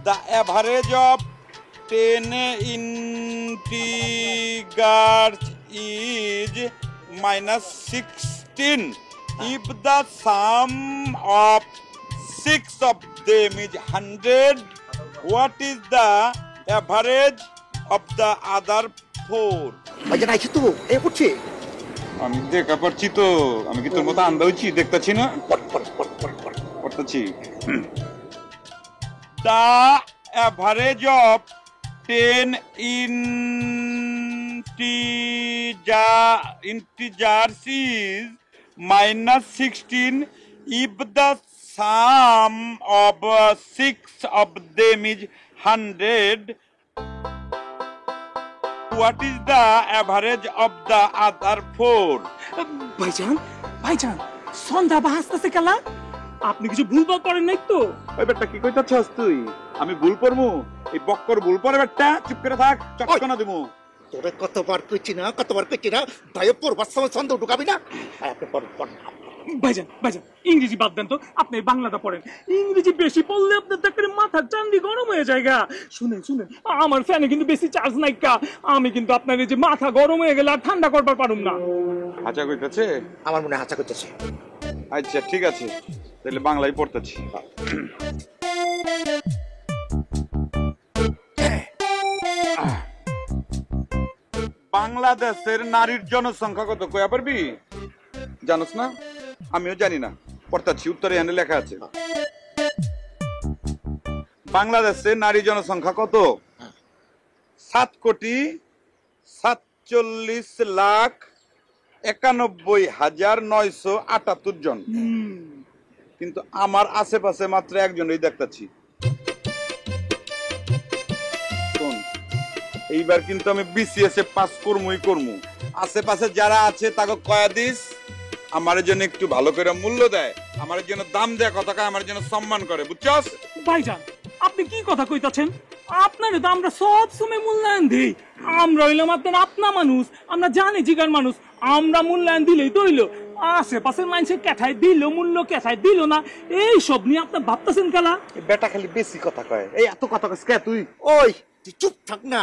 the average of 10 integers is minus 16 if the sum of 6 of them is 100. What is the average of the other 4? ভাইজান আইছি তো এ পড়ছে আমি দেখা পাচ্ছি তো আমি কি তোর মতো আন্ধা হচ্ছি দেখতেছি না পড়তেছি the average of 10 integers is minus 16 if the sum of 6 of them is 100. What is the average of the other 4? ভাইজান সন্ধ্যা বাজতেছে কেলা আপনি কিছু ভুলভাল করেন নাই তো? ওই বেটা কি কইতাছস তুই? আমি ভুল করমু? এই বক্কর ভুল করে বেটা চুপ করে থাক চটকনা দিমু। তোরে কতবার কইছি না দয়া পর বাসা ছন্দ ঢুকাবি না আপনি পড় ভাইজান ইংরেজি বাদ দেন তো, আপনি বাংলাটা পড়েন। ইংরেজি বেশি পড়লে আপনার দেখেন মাথার চান্দি গরম হয়ে যায়। শুনেন আমার ফ্যানে কিন্তু বেশি চার্জ নাই কা, আমি কিন্তু আপনার এই যে মাথা গরম হয়ে গেলে আর ঠান্ডা করবার পারুম না। হাঁচা কইতাছে? আমার মনে হাঁচা করতেছে। আচ্ছা ঠিক আছে তাহলে বাংলায় পড়তেছি। বাংলাদেশের নারীর জনসংখ্যা কত কয়া পারবি? জানোস না? আমিও জানি না, পড়তাছি উত্তরে এখানে লেখা আছে। বাংলাদেশের নারী জনসংখ্যা কত? 7,47,91,978 জন। কিন্তু আমার আশেপাশে মাত্র একজনই দেখতাছি। এইবার কিন্তু আমি বিসিএস এ পাস করমু। আশেপাশে যারা আছে তাকে কয়া দিস আমার জন্য একটু ভালো করে মূল্য দেয়, আমার জন্য দাম দেয়, কথা কয়, আমার জন্য সম্মান করে, বুঝছস? ভাইজান আপনি কি কথা কইতাছেন? আপনার তো আমরা সব সময় মূল্যায়ন দিই। আমরা হইলাম আপনার আপনা মানুষ, আমরা জানি জিগার মানুষ, আমরা মূল্যায়ন দিলেই তো হইলো। আশেপাশের মানুষের কেঠায় দিল মূল্য, কেঠায় দিল না, এই সব নিয়ে আপনি ভাবতেছেন কেলা? বেটা খালি বেশি কথা কয়। এই এত কথা কইস কে তুই? ওই তুই চুপ থাক না,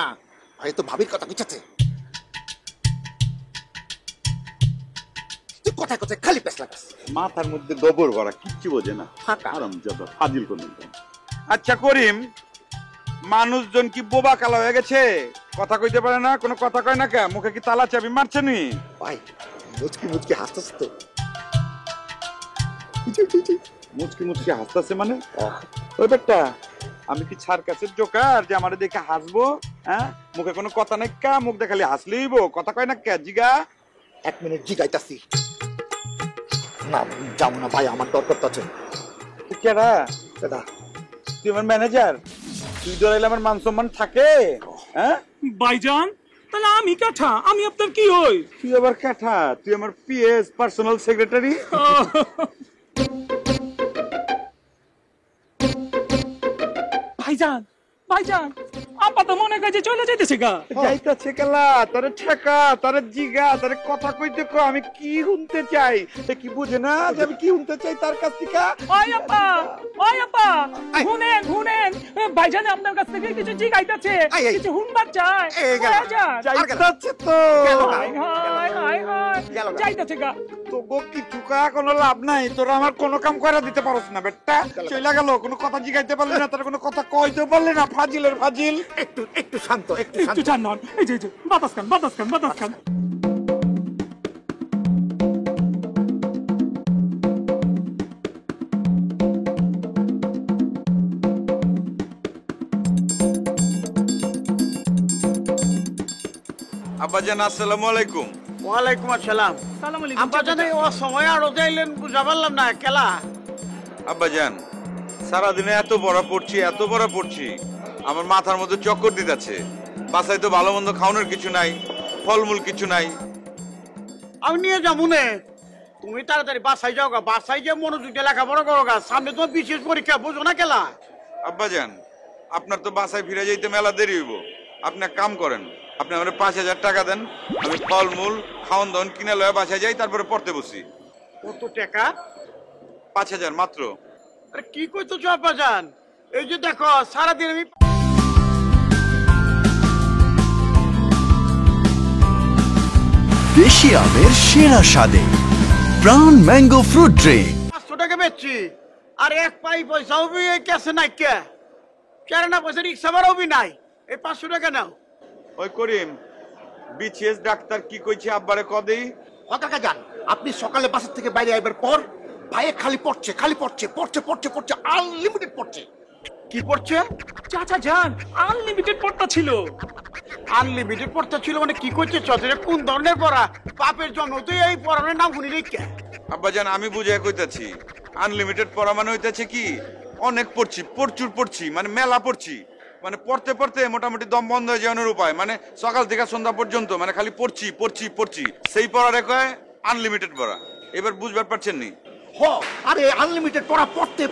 ভাই তো ভাবির কথা কইতাছে। তুই কথায় খালি পেছ লাগাস, মাথার মধ্যে গোবর ভরা, কিচ্ছু বোঝে না, ফাঁকা আরামজাদা ফাজিল কোন। আচ্ছা করিম, মানুষজন কি বোবা কালা হয়ে গেছে? কথা কইতে পারে না, কোনো কথা কয় না কে? মুখে কি তালা চাবি মারছে নি? ভাই মুচকি হাসতেছ তো? মুচকি হাসতেছে মানে? ওই বেটা আমি কি সার্কাসের জোকার যে আমারে দেখে হাসবো? হ্যাঁ, মুখে কোনো কথা নাই কা? মুখ দেখালি হাসলেইব, কথা কয় না কে? জিগা। 1 মিনিট জিগাইতাছি। না যাও না ভাই, আমার দরকার আছে। কেডা? তুই আমার ম্যানেজার? তুই ধরাইলে আমার মান সম্মান থাকে? হ্যাঁ ভাইজান তাহলে আমি কাঠা, আমি আপনার কি হই? তুই আবার কাঠা? তুই আমার পিএস, পার্সোনাল সেক্রেটারি। ভাইজান আপা তো মনে কাজে চলে যাইতেছে গা। যাইতাছে কেলা? তারে ঠেকা, তারে জিগা, তারে কথা কইতে কো আমি কি শুনতে চাই। সে কি বুঝে না যে আমি কি শুনতে চাই তার কাছ থেকে? ওই আপা শুনেন ভাইজান আপনার কাছ থেকে কিছু জিগাইতাছে, কিছু শুনবার চাই। যাইতাছে তো যাইতাছে গা। তোগো কিছু কা কোনো লাভ নাই, তোরা আমার কোনো কাম করে দিতে পারছ না বেটা। চইলা গেল, কোনো কথা জিগাইতে পারলি না, তার কোনো কথা কইতে পারলি না। ফাজিলের ফাজিল। একটু শান্ত, একটু শান্ত হন। এই যে বাতাস খান। আব্বাজান আসসালামু আলাইকুম। ওয়ালাইকুম আসসালাম। আব্বাজান ও সময় আর যাইলেন বুঝা পারলাম না কেলা? আব্বাজান সারাদিনে এত বড় পড়ছি আমার মাথার মধ্যে চক্কর দিতেছে। বাসায় তো ভালো মন্দ খাওয়ানোর কিছু নাই, ফলমূল কিছু নাই। আমি নিয়ে যাবো নে, তুমি তাড়াতাড়ি বাসায় যাও গা। বাসায় গিয়ে মনোযোগ দিয়ে লেখাপড়া করো গা, সামনে তোমার বিশেষ পরীক্ষা, বুঝো না কেলা? আব্বাজান আপনার তো বাসায় ফিরে যাইতে মেলা দেরি হইব। আপনি এক কাম করেন, আপনি আমার 5,000 টাকা দেন, আমি ফলমূল খাওয়ান দাওয়ান কিনে লয়ে বাসায় যাই, তারপরে পড়তে বসি। কত টাকা? 5,000 মাত্র। আরে কি কইতো আব্বাজান, এই যে দেখো সারাদিন আমি দেশি আমের সেরা স্বাদে প্রাণ ম্যাঙ্গো ফ্রুট ড্রিঙ্ক 500 টাকা বেচছি আর এক পাই পয়সাও কেসে নাই কে কেন পয়সা রিক্সা ভাড়াও নাই এই 500 টাকা নাও। ওই করিম বিসিএস ডাক্তার কি কইছে আব্বারে কদেই? কাকা যান, আপনি সকালে বাসা থেকে বাইরে আইবার পর ভাইয়ে খালি পড়ছে আনলিমিটেড পড়ছে। কি পড়ছে? চাচা যান আনলিমিটেড পড়তা ছিল। আনলিমিটেড পড়তে ছিল মানে কি করছে চৌধুরী? কোন ধরনের পড়া? বাপের জন্ম তুই এই পড়ানোর নাম শুনি রে কে? আব্বাজান আমি বুঝাই কইতাছি, আনলিমিটেড পড়া মানে হইতাছে কি অনেক পড়ছি, প্রচুর পড়ছি, মানে মেলা পড়ছি, মানে পড়তে পড়তে মোটামুটি দম বন্ধ হয়ে যাওয়ার উপায়, মানে সকাল থেকে সন্ধ্যা পর্যন্ত মানে খালি পড়ছি সেই পড়ারে কয় আনলিমিটেড পড়া। এবার বুঝবার পারছেন নি? আরে আনলিমিটেড পড়া পড়তে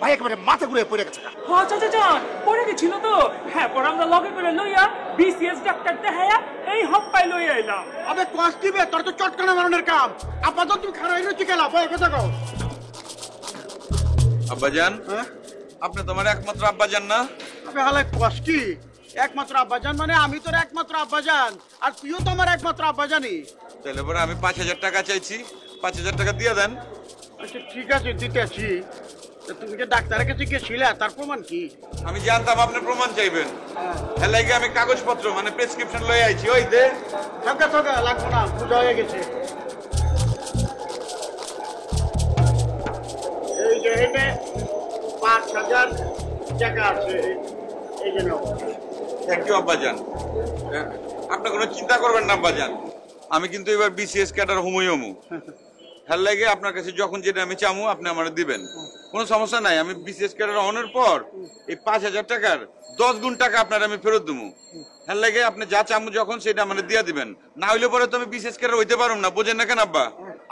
ভাই একেবারে মাথা ঘুরে পড়ে গেছে। হ্যাঁ চাচা যান পড়ে গেছিল তো, হ্যাঁ পর আমরা লগে করে লইয়া বিসিএস ডাক্তার দেখাইয়া এই হক পাই লইয়া এলাম। আবে কষ্ট দিবে তোর তো চটকানা মারনের কাম। আপাতত তুমি খারাপ হয়ে রয়েছে কেলা বল কথা কও। আব্বাজান হ্যাঁ আপনি তোমার একমাত্র আব্বাজান না? আবে হালে কষ্টি একমাত্র আব্বাজান মানে আমি তোর একমাত্র আব্বাজান আর তুইও তো আমার একমাত্র আব্বাজানি। তাহলে পরে আমি 5000 টাকা চাইছি, 5000 টাকা দিয়ে দেন। আচ্ছা ঠিক আছে দিতেছি। তুমি যে ডাক্তারের কাছে গেছিলে তার প্রমাণ কি? আমি জানতাম আপনি প্রমাণ চাইবেন, এর লাগি আমি কাগজপত্র মানে প্রেসক্রিপশন লই আইছি। ওই দে থাকা লাগবো না, পূজা হয়ে গেছে। এই যে হেঁটে 5000 টাকা আছে এই জন্য। থ্যাংক ইউ আব্বাজান, আপনি কোনো চিন্তা করবেন না আব্বাজান, আমি কিন্তু এবার বিসিএস ক্যাডার হুমুইমু। হ্যাঁ লাগে আপনার কাছে যখন যেটা আমি চামু আপনি আমার দিবেন, কোনো সমস্যা নাই। আমি বিসিএস ক্যাডার হওয়ার পর এই 5000 টাকার 10 গুণ টাকা আপনার আমি ফেরত দেবো। হ্যাঁ লাগে আপনি যা চামু যখন সেটা আমার দিয়ে দিবেন, না হইলে পরে তো আমি বিসিএস ক্যাডার হইতে পারবো না। বোঝেন না কেন আব্বা?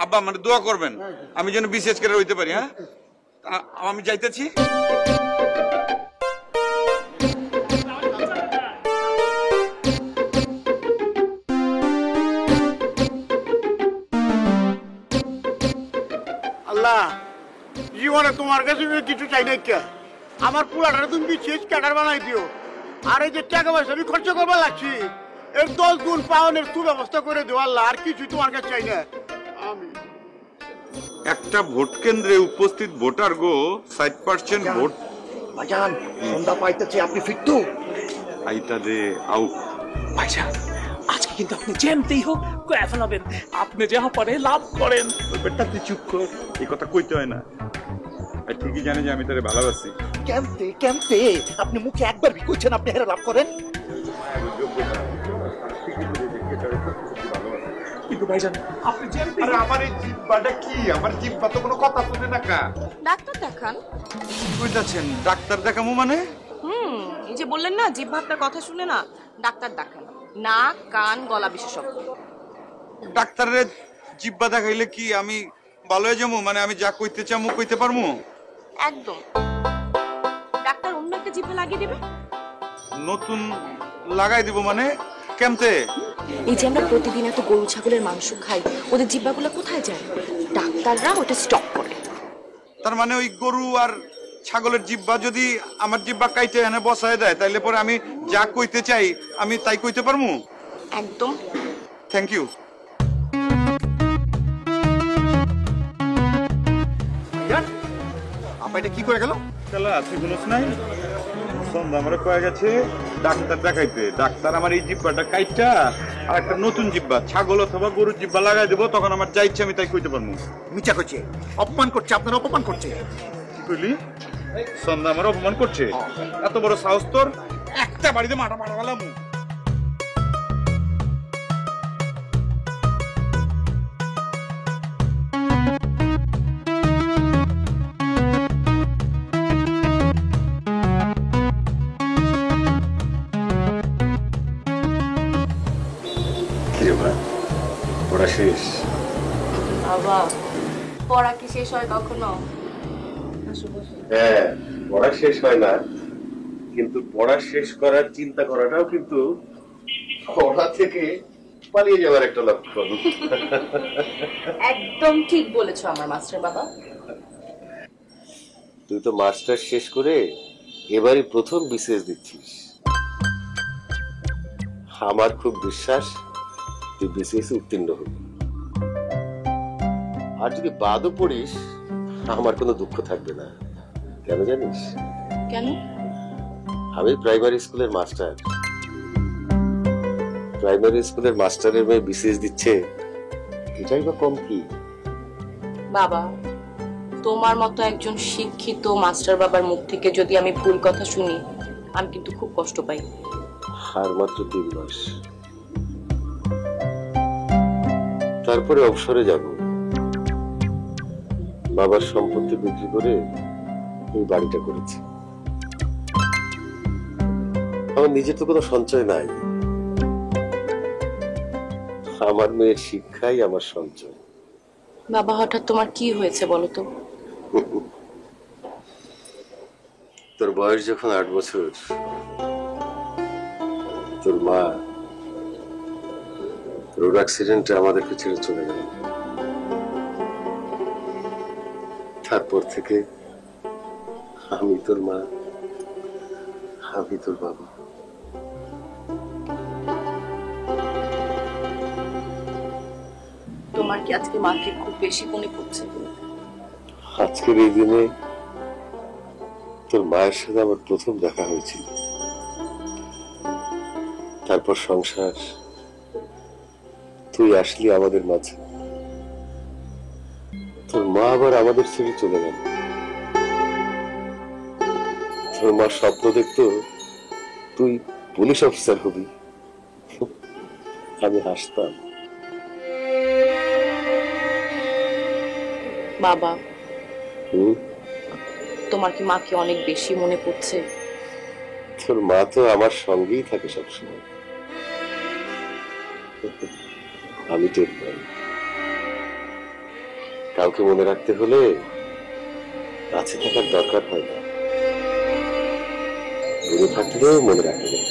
আব্বা মানে দোয়া করবেন আমি যেন বিসিএস ক্যাডার হইতে পারি। হ্যাঁ আমি যাইতেছি। আল্লাহ জীবনে তোমার কাছে কিছু চাই নাই কে, আমার পুরাটা তুমি বিশেষ ক্যাডার বানাই দিও। আর এই যে টাকা পয়সা আমি খরচ করবার লাগছি এর 10 গুণ পাওনের সুব্যবস্থা করে দিও আল্লাহ। আর কিছু তোমার কাছে চাই না আমি। একটা ভোট কেন্দ্রে উপস্থিত ভোটার গো 60% ভোট ভাইজান সন্ধ্যা পাইতেছে, আপনি ফিরতু আইতা দে আউ। ভাইজান আজকে কিন্তু আপনি যেমতেই হোক কয়ে ফেলাবেন, আপনি যাহা পারে লাভ করেন। ওই বেটা তুই চুপ কর, এই কথা কইতে হয় না। আর ঠিকই জানি যে আমি তোরে ভালোবাসি। কেমতে আপনি মুখে একবার কইছেন আপনি হেরা লাভ করেন। কিন্তু ভাইজান আপনি যেমতেই আরে আমার এই জিব্বাটা কি? আমার জিব্বা তো কোনো কথা শুনে না কা। ডাক্তার দেখান। কইতাছেন ডাক্তার দেখামু মানে? এই যে বললেন না জিহ্বা আপনার কথা শুনে না, ডাক্তার দেখান। নাক কান গলা বিশেষজ্ঞ। ডাক্তারের জিব্বা দেখাইলে কি আমি ভালো হয়ে যাবো? মানে আমি যা কইতে চামু কইতে পারমু? একদম। ডাক্তার অন্য একটা জিহ্বা লাগিয়ে দিবে। নতুন লাগাই দিব মানে কেমতে? এই যে আমরা প্রতিদিন এত গরু ছাগলের মাংস খাই, ওদের জিহ্বাগুলো কোথায় যায়? ডাক্তাররা ওটা স্টপ করে। তার মানে ওই গরু আর ছাগলের জিব্বা যদি আমার জিব্বা কাইতে এনে বসায় দেয় তাইলে পরে আমি যা কইতে চাই আমি তাই কইতে পারমু? একদম। Thank you. আপা এটা কি করে গেল? চলো তুই শুনিস নাই? সন্ধ্যা আমরা কয়ে গেছে ডাক্তার দেখাইতে। ডাক্তার আমার এই জিব্বাটা কাইটা আর একটা নতুন জিব্বা ছাগল অথবা গরুর জিব্বা লাগাই দেবো, তখন আমার যা ইচ্ছা আমি তাই কইতে পারবো। মিছা করছে, অপমান করছে, আপনার অপমান করছে। কি কইলি? সন্ধ্যা আমার অপমান করছে? এত বড় সাহস তোর? একটা বাড়িতে মাথা গেলাম। পড়া শেষ? বাবা পড়া কি শেষ হয় কখনো? হ্যাঁ পড়া শেষ হয় না, কিন্তু পড়া শেষ করার চিন্তা করাটাও কিন্তু পড়া থেকে পালিয়ে যাওয়ার একটা লক্ষণ। একদম ঠিক বলেছো আমার মাস্টার বাবা। তুই তো মাস্টার শেষ করে এবারই প্রথম বিসিএস দিচ্ছিস। আমার খুব বিশ্বাস তুই বিসিএস উত্তীর্ণ হবি। আর যদি বাদও পড়িস আমার কোনো দুঃখ থাকবে না। কেন জানিস? কেন? আমি প্রাইমারি স্কুলের মাস্টার। প্রাইমারি স্কুলের মাস্টারের মেয়ে বিসিএস দিচ্ছে, এটাই বা কম কি? বাবা, তোমার মতো একজন শিক্ষিত মাস্টার বাবার মুখ থেকে যদি আমি ভুল কথা শুনি, আমি কিন্তু খুব কষ্ট পাই। আর মাত্র 3 মাস, তারপরে অবসরে যাব। বাবার সম্পত্তি বিক্রি করে এই বাড়িটা করেছি। আমার নিজের তো কোনো সঞ্চয় নাই। আমার মেয়ের শিক্ষাই আমার সঞ্চয়। বাবা, হঠাৎ তোমার কি হয়েছে বলো তো? তোর বয়স যখন 8 বছর, তোর মা রোড অ্যাক্সিডেন্টে আমাদেরকে ছেড়ে চলে গেল। তারপর থেকে আমি তোর মা, আমি তোর বাবা। তোমার কি আজকে মাকে খুব বেশি মনে পড়ছে? আজকের এই দিনে তোর মায়ের সাথে আমার প্রথম দেখা হয়েছিল। তারপর সংসার, তুই আসলি আমাদের মাঝে। তোর মা আবার আমাদের ছেড়ে চলে গেল। তোর মা স্বপ্ন দেখতো তুই পুলিশ অফিসার হবি। আমি হাসতাম। বাবা, হুম, তোমার কি মাকে অনেক বেশি মনে পড়ছে? তোর মা তো আমার সঙ্গেই থাকে সবসময়। আমি টের পাই। কাউকে মনে রাখতে হলে কাছে থাকার দরকার হয় না, দূরে থাকলেও মনে রাখা যায়।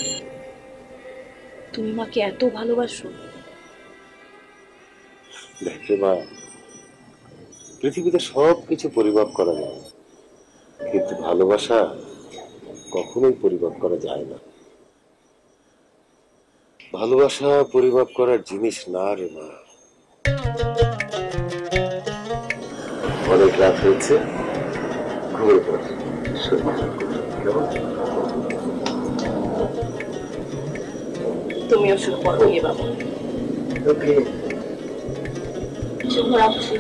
তুমি মাকে এত ভালোবাসো? দেখে মা, পৃথিবীতে সবকিছু পরিমাপ করা যায়, কিন্তু ভালোবাসা কখনোই পরিমাপ করা যায় না। ভালোবাসা পরিমাপ করার জিনিস না রে মা। অনেক রাত হয়েছে, ঘুমিয়ে পড়। কেমন? তুমিও শুরু করো বাবা। ওকে, শুভরাত্রি।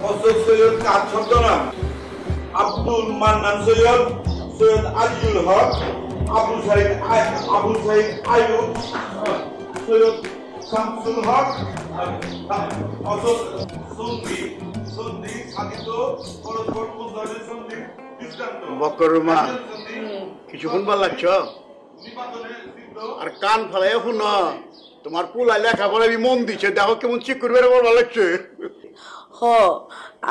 অশোক সৈয়দ কার ছদ্মনাম? আব্দুল মান্নান সৈয়দ, সৈয়দ আজিজুল হক, আবু সাইদ আইয়ুব, সৈয়দ শামসুল হক, অশোক সন্ধি সাধিত পরস্পর মুজাহিদ সন্ধি দৃষ্টান্ত। বকরমা, কিছুক্ষণ ভাল লাগছ আর কান ফেলাই শুন। তোমার পোলা লেখাপড়া মন দিচ্ছে, দেখো কেমন চেক করবে, ভালো লাগছে। হ,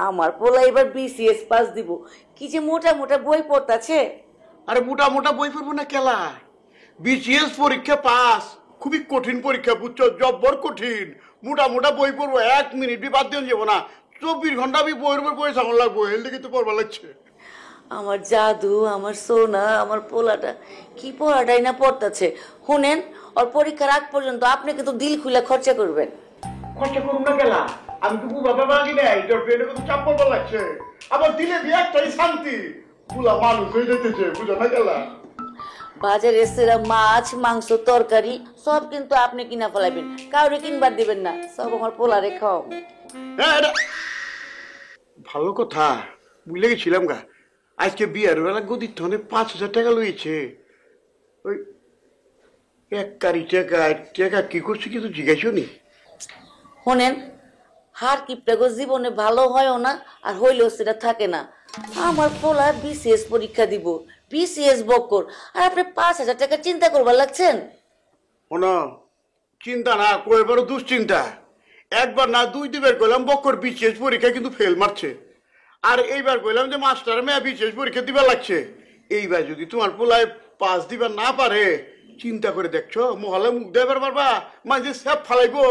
আমার পোলা এবার বিসিএস পাস দিব। কি যে মোটা মোটা বই পড়তাছে। আরে মোটা মোটা বই পড়বো না কেলা, বিসিএস পরীক্ষা পাস খুবই কঠিন পরীক্ষা, বুঝছো? জব্বর কঠিন। মোটা মোটা বই পড়বো, 1 মিনিট বি বাদ দিয়ে যাবো না। 24 ঘন্টা আমি বইয়ের উপর বই সামন লাগবো, এর দিকে তো পড়বা লাগছে। আমার জাদু, আমার সোনা, আমার পোলাটা কি পড়াটাই না পড়তাছে। শুনেন, ওর পরীক্ষার আগ পর্যন্ত আপনি কিন্তু দিল খুলে খরচা করবেন। খরচা করুন না কেলা, আমি তো বাবা বাগি নাই, তোর পেটে কত চাপ পড়বা লাগছে। আবার দিলে দিয়ে একটাই শান্তি, পুলা মানুষ হয়ে যেতেছে, বুঝো না কেলা? বাজারে সেরা মাছ, মাংস, তরকারি সব কিন্তু আপনি কিনা ফেলাবেন, কাউরে কিনবার দিবেন না, সব আমার পোলারে খাওয়াবো। হ্যাঁ, এটা ভালো কথা, বুঝলে গেছিলাম গা। আজকে বিয়ের বেলা গদির ধনে 5,000 টাকা লইছে। ওই এক কারি টাকা টাকা কি করছে কিন্তু জিজ্ঞাসা নি। শোনেন, হার কিপটাগো জীবনে ভালো হয়ও না আর হইলেও সেটা থাকে না। আমার পোলা বিসিএস পরীক্ষা দিব, বিসিএস বক্কর, আর আপনি 5,000 টাকা চিন্তা করবার লাগছেন। শোনো, চিন্তা না কয়েবারও দুশ্চিন্তা। একবার না 2 দিবার কইলাম বক্কর বিশেষ পরীক্ষা কিন্তু ফেল মারছে, আর এইবার কইলাম যে মাস্টার মেয়ে বিশেষ পরীক্ষা দিবার লাগছে। এইবার যদি তোমার পোলায় 5 দিবার না পারে, চিন্তা করে দেখছো মহলে মুখ দেবার পারবা, মাঝে সব ফালাইবো,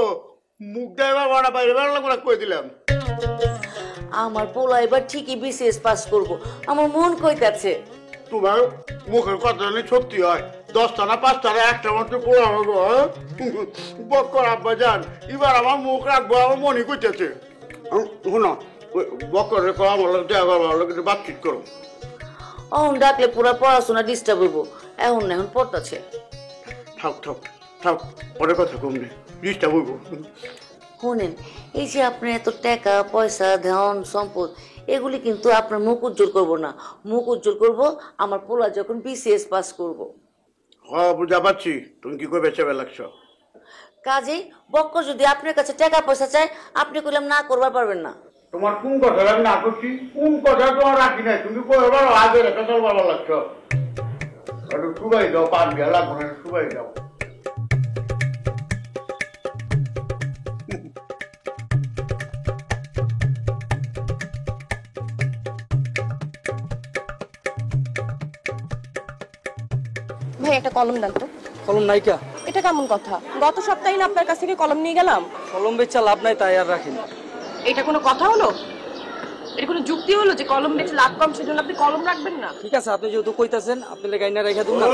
মুখ দেবার পারা বাইরে বেড়া লাগবে না কই দিলাম। আমার পোলা এবার ঠিকই বিসিএস পাস করব, আমার মন কইতাছে। তোমার মুখের কথা জানি সত্যি হয়, 10টা না 5টা না একটা মাত্র পোলা হবো। বক্কর আব্বা যান, এবার আমার মুখ রাখবো, আমার মনে করতেছে। শোনো, বক্কর রেখো, আমার দেখা করবো, আমার কিন্তু বাতচিত করো। অহন ডাকলে পুরা পড়াশোনা ডিস্টার্ব হইব, এখন না এখন পড়তাছে। থাক থাক থাক, পরে কথা কম নেই, জিনিসটা বলবো। শোনেন, এই যে আপনার এত টাকা পয়সা ধন সম্পদ, এগুলি কিন্তু আপনার মুখ উজ্জ্বল করবো না, মুখ উজ্জ্বল করবো আমার পোলা যখন বিসিএস পাস করব। হ্যাঁ বুঝা পাচ্ছি তুমি কি করে বেঁচে লাগছো। কাজেই বক্কর যদি আপনার কাছে টাকা পয়সা চায়, আপনি কইলাম না করবার পারবেন না। তোমার কোন কথা আমি না করছি, কোন কথা তোমার রাখি নাই, তুমি কয়বার আগে রেখে চলবার লাগছো। একটু সুবাই দাও, পান গেল লাগবো না, সুবাই দাও। ভাই একটা কলম দেন তো। কলম নাইকা? এটা কেমন কথা? গত সপ্তাহে না আপনার কাছ থেকে কলম নিয়ে গেলাম। কলম বেচা লাভ নাই তাই আর রাখিনি। এটা কোনো কথা হলো? এটা কোনো যুক্তি হলো যে কলম বেচে লাভ কম সেজন্য আপনি কলম রাখবেন না? ঠিক আছে, আপনি যেহেতু কইতাছেন আপনি লেগাইনা রেখে দিন না।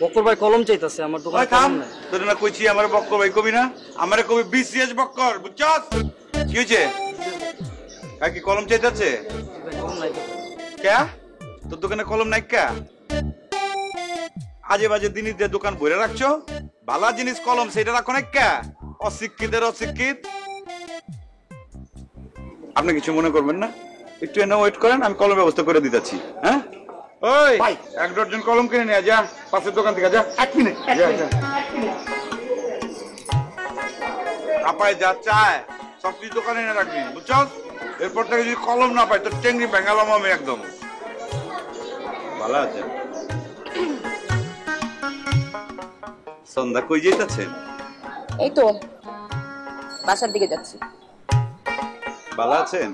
বক্কর ভাই কলম চাইতাছে আমার দোকানে কলম নাই। তোর না কইছি আমার বক্কর ভাই কবি না, আমারে কবি বিসিএস বক্কর, বুঝছস? কি হইছে? কাই কি কলম চাইতাছে? কলম নাই। কে? তোর দোকানে কলম নাই কে? আজে বাজে জিনিস দিয়ে দোকান ভরে রাখছো, ভালো জিনিস কলম সেটা রাখো না কে? অশিক্ষিতের অশিক্ষিত। আপনি কিছু মনে করবেন না, একটু এনে ওয়েট করেন, আমি কলম ব্যবস্থা করে দিতেছি। হ্যাঁ ওই ভাই 1 ডজন কলম কিনে নিয়ে যা, পাশের দোকান থেকে যা। 1 মিনিট, 1 যা, মিনিট, যা। 1 মিনিট। আপায় যা চায় সবকিছু দোকানে এনে রাখবি, বুঝছস? এরপর থেকে যদি কলম না পাই তোর টেংরি ভেঙালাম আমি একদম। ভালো আছে। সন্ধ্যা কই যাইতাছেন? এই তো বাসার দিকে যাচ্ছি। ভালো আছেন?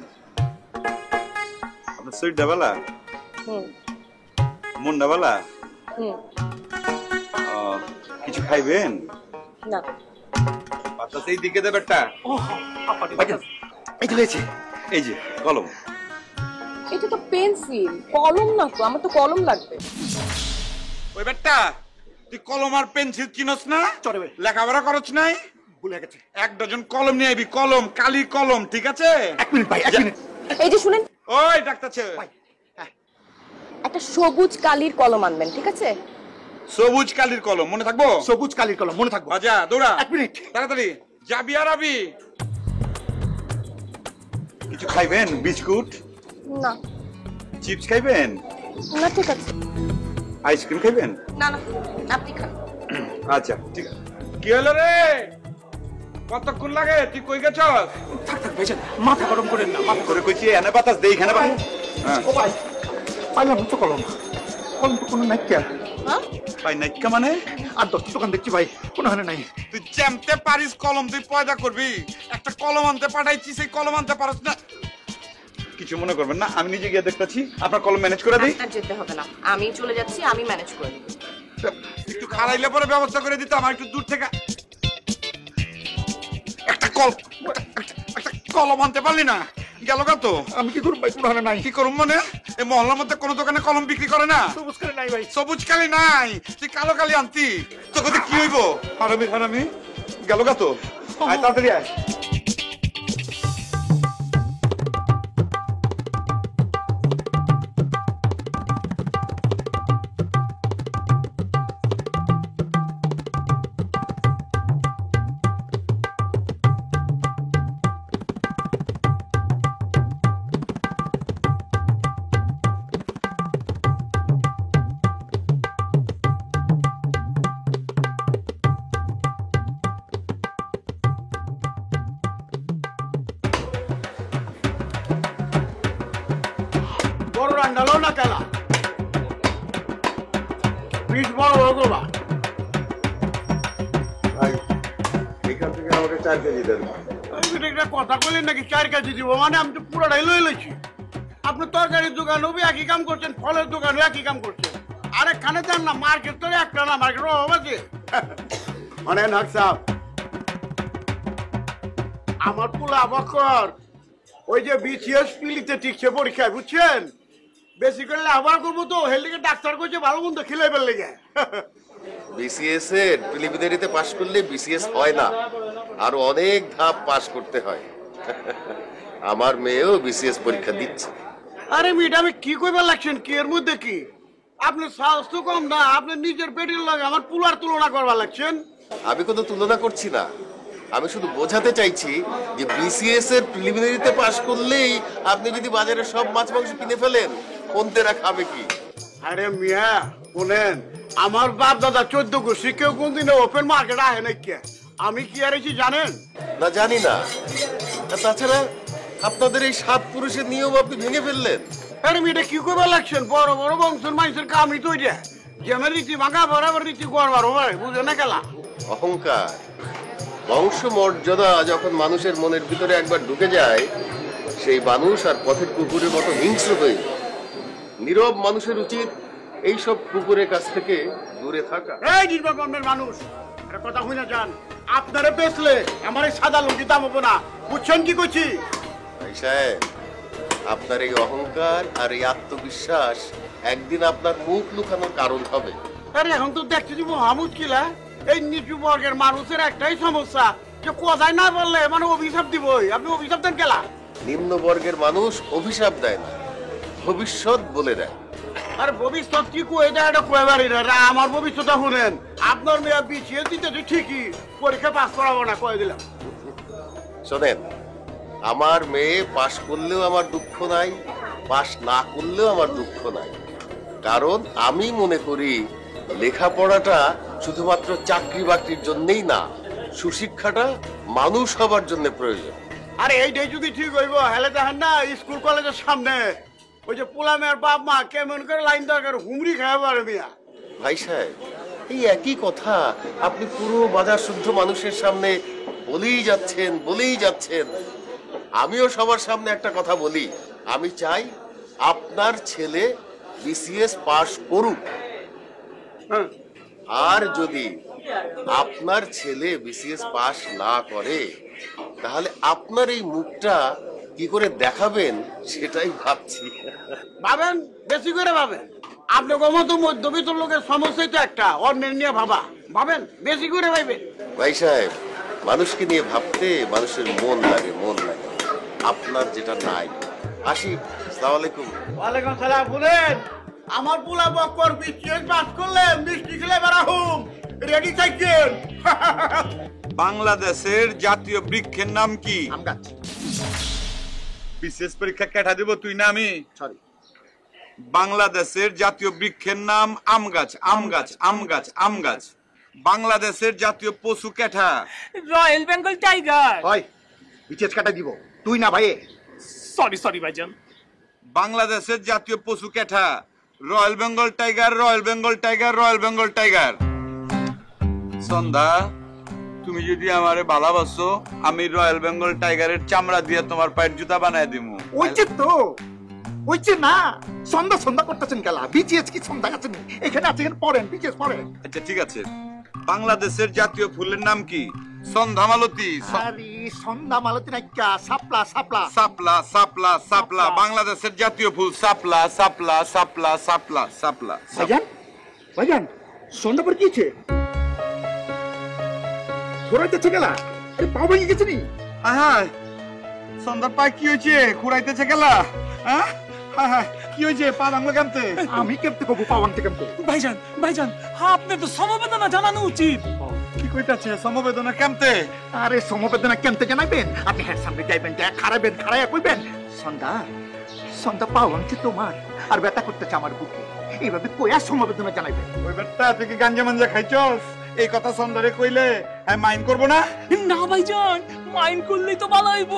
আপনার শরীরটা ভালো? মনটা ভালো? কিছু খাইবেন? না। বাতাস এই দিকে দে বেটা। এই যে লেছে, এই যে কলম। এটা তো পেন্সিল, কলম না তো, আমার তো কলম লাগবে। ওই বেটা, তুই কলম আর পেন্সিল চিনস না? চলে ভাই, লেখাপড়া করছ নাই? ভুলে গেছে। 1 ডজন কলম নিয়ে আইবি, কলম, কালি কলম, ঠিক আছে? 1 মিনিট ভাই, 1 মিনিট। এই যে শুনেন, ওই ডাক্তারছে, একটা সবুজ কালির কলম আনবেন, ঠিক আছে? সবুজ কালির কলম মনে থাকবো? সবুজ কালির কলম মনে থাকবো। বাজা দৌড়া। 1 মিনিট। তাড়াতাড়ি যাবি আর আবি। কিছু খাইবেন? বিস্কুট? না। চিপস খাইবেন? না ঠিক আছে। আইসক্রিম খাইবেন? না না, আপনি খান। আচ্ছা ঠিক আছে। কি হলো রে? কতক্ষণ লাগে? তুই কই গেছস? থাক থাক ভাইজান, মাথা গরম করেন না, মাথা করে কইছি এনে বাতাস দেই, এখানে বাতাস। হ্যাঁ ও ভাই, পাইলাম তো কলম, কলম তো কোনো নাই কে? হ্যাঁ? ভাই নাইকা মানে? আর 10টা দোকান দেখছি ভাই, কোনো হানে নাই। তুই জ্যামতে পারিস কলম, তুই পয়দা করবি। একটা কলম আনতে পাঠাইছি, সেই কলম আনতে পারস না। কিছু মনে করবেন না, আমি নিজে গিয়ে দেখতেছি, আপনার কলম ম্যানেজ করে দিই। আর যেতে হবে না, আমি চলে যাচ্ছি, আমি ম্যানেজ করে দিব। একটু খাড়াইলে পরে ব্যবস্থা করে দিতাম, আর একটু দূর থেকে একটা কলম আনতে পারলি না, গেল কত? আমি কি করব ভাই, কোনো হানে নাই। কি করুম মানে? এই মহল্লার মধ্যে কোনো দোকানে কলম বিক্রি করে না? সবুজ কালি নাই ভাই। সবুজ কালি নাই, তুই কালো কালি আনতি, তোকে কি হইব? হারামি হারামি, গেল কত? আয় তাড়াতাড়ি আয়। ঠান্ডালো না কেলা পিস বড় বড় করবা। ভাই এখান থেকে আমাকে 4 কেজি দেন। একটা কথা বললেন নাকি 4 কেজি দিব, মানে আমি তো পুরোটাই লই লইছি। আপনি তরকারির দোকানও একই কাম করছেন, ফলের দোকানও একই কাম করছেন। আরেকখানে দেন না, মার্কেট তো একটা না, মার্কেট অভাব আছে। মানে নাক সাহেব, আমার পোলা বকর ওই যে বিসিএস পিলিতে টিকছে পরীক্ষায়, বুঝছেন? বেশি করে আবার করবো তো, হেলিকে ডাক্তার করছে ভালো মন্দ খেলে ফেললে গে। বিসিএস এর প্রিলিমিনারিতে পাশ করলে বিসিএস হয় না, আর অনেক ধাপ পাশ করতে হয়। আমার মেয়েও বিসিএস পরীক্ষা দিচ্ছে। আরে ম্যাডাম কি কইবার লাগছেন, কি এর মধ্যে কি? আপনি সাহস তো কম না, আপনি নিজের পেটের লাগে আমার পুলার তুলনা করবার লাগছেন। আমি কোনো তুলনা করছি না, আমি শুধু বোঝাতে চাইছি যে বিসিএস এর প্রিলিমিনারিতে পাশ করলেই আপনি যদি বাজারে সব মাছ মাংস কিনে ফেলেন, কোনতেরা খাবে কি? আরে মিয়া বলেন, আমার বাপ দাদা 14 গোষ্ঠী কেউ কোনদিনে ওপেন মার্কেট আহে নাই কে? আমি কি আরেছি জানেন? না জানি না। আর তাছাড়া আপনাদের এই 7 পুরুষের নিয়ম আপনি ভেঙে ফেললেন। আরে মেয়েটা কি করবার লাগছেন? বড় বড় বংশের মানুষের কামই তো এটা, যেমন রীতি ভাঙা বরাবর রীতি গড়বার হবে, বুঝে না খেলা? অহংকার, বংশ মর্যাদা যখন মানুষের মনের ভিতরে একবার ঢুকে যায়, সেই মানুষ আর পথের কুকুরের মতো হিংস্র হয়ে যায়। নীরব মানুষের উচিত এইসব কুকুরের কাছ থেকে দূরে থাকা। এই নির্বাচনের মানুষ, একটা কথা হই না যান, আপনারা বেচলে আমার এই সাদা লুঙ্গি দাম হবো না, বুঝছেন কি করছি? ভাই সাহেব, আপনার এই অহংকার আর এই আত্মবিশ্বাস একদিন আপনার মুখ লুকানোর কারণ হবে। আরে এখন তো দেখছি যে মহামুদ কিলা, এই নিচু বর্গের মানুষের একটাই সমস্যা, যে কোথায় না বললে মানে অভিশাপ দিবই। আপনি অভিশাপ দেন কেলা? নিম্ন বর্গের মানুষ অভিশাপ দেয় না, ভবিষ্যৎ বলে দেয়। আরে ভবিষ্যৎ কি কয়ে দেয় এটা কয়ে বাড়ি না, আমার ভবিষ্যৎটা শুনেন। আপনার মেয়ে বিছিয়ে দিতেছে ঠিকই, পরীক্ষা পাস করাবো না কয়ে দিলাম। শোনেন, আমার মেয়ে পাশ করলেও আমার দুঃখ নাই, পাশ না করলেও আমার দুঃখ নাই। কারণ আমি মনে করি লেখাপড়াটা শুধুমাত্র চাকরি বাকরির জন্যই না, সুশিক্ষাটা মানুষ হবার জন্য প্রয়োজন। আরে এইটাই যদি ঠিক হইব, হেলে দেখেন না স্কুল কলেজের সামনে ওই যে পোলা মেয়ের বাপ মা কেমন করে লাইন দরকার হুমড়ি খাওয়া পারে মিয়া। ভাই সাহেব, এই একই কথা আপনি পুরো বাজার শুদ্ধ মানুষের সামনে বলেই যাচ্ছেন। আমিও সবার সামনে একটা কথা বলি, আমি চাই আপনার ছেলে বিসিএস পাশ করুক। আর যদি আপনার ছেলে বিসিএস পাশ না করে, তাহলে আপনার এই মুখটা কি করে দেখাবেন সেটাই ভাবছি। ভাবেন, বেশি করে ভাবেন। আপনার মতো মধ্যবিত্ত লোকের সমস্যাই তো একটা, অন্যের নিয়ে ভাবা। ভাবেন, বেশি করে ভাইবেন। ভাই সাহেব, মানুষকে নিয়ে ভাবতে মানুষের মন লাগে। আপনার যেটা নাই। আসি, আসসালামু আলাইকুম। ওয়ালাইকুম সালাম। বলেন, আমার পোলা বক্কর বিসিএস পাস করলে মিষ্টি খেলে বেড়াহুম, রেডি থাকেন। বাংলাদেশের জাতীয় বৃক্ষের নাম কি? আম গাছ। বিশেষ পরীক্ষা কেটা দিব তুই না আমি? সরি। বাংলাদেশের জাতীয় বৃক্ষের নাম আম গাছ। বাংলাদেশের জাতীয় পশু কেটা? Royal Bengal tiger. হয় বিচেস কাটা দিব, তুই না ভাইয়ে। সরি ভাইজান। বাংলাদেশের জাতীয় পশু কেটা? Royal Bengal tiger. সন্ধ্যা, তুমি যদি আমারে ভালোবাসো, আমি রয়্যাল বেঙ্গল টাইগারের চামড়া দিয়ে তোমার পায়ের জুতা বানায় দিমু। ওইছে না, সন্ধ্যা করতেছেন গেলা। বিচেস কি সন্ধ্যা আছেন? এখানে আছেন, পড়েন বিচেস পড়েন। আচ্ছা ঠিক আছে। বাংলাদেশের জাতীয় ফুলের নাম কি? সন্ধ্যামালতী। আরে সন্ধ্যামালতী না, সাপলা। বাংলাদেশের জাতীয় ফুল সাপলা। ভাইজান সন্ধ্যা পর কিছে? ঘুরাইতেছে গেলা? আরে পা ভেঙে গেছে নি? হ্যাঁ, সন্ধ্যার পায়ে কি হয়েছে? ঘুরাইতেছে গেলা? হ্যাঁ, কি হয়েছে? পা ভাঙলো কেমতে? আমি কেমতে কবু পা ভাঙতে কেমতে? ভাইজান আপনি তো সমবেদনা জানানো উচিত। কি কইতাছে? সমবেদনা কেমতে? আরে সমবেদনা কেমতে জানাবেন? আপনি হ্যাঁ সামনে যাইবেন, খাড়াইয়া কইবেন, সন্ধ্যা পা ভাঙছে তোমার আর ব্যথা করতেছে আমার বুকে, এইভাবে কইয়া সমবেদনা জানাইবেন। ওই বেটা তুই কি গাঞ্জা মাঞ্জা খাইছস? এই কথা সন্ধ্যারে কইলে মাইন্ড করবো না? না ভাইজান, মাইন্ড করলেই তো ভালো হইব।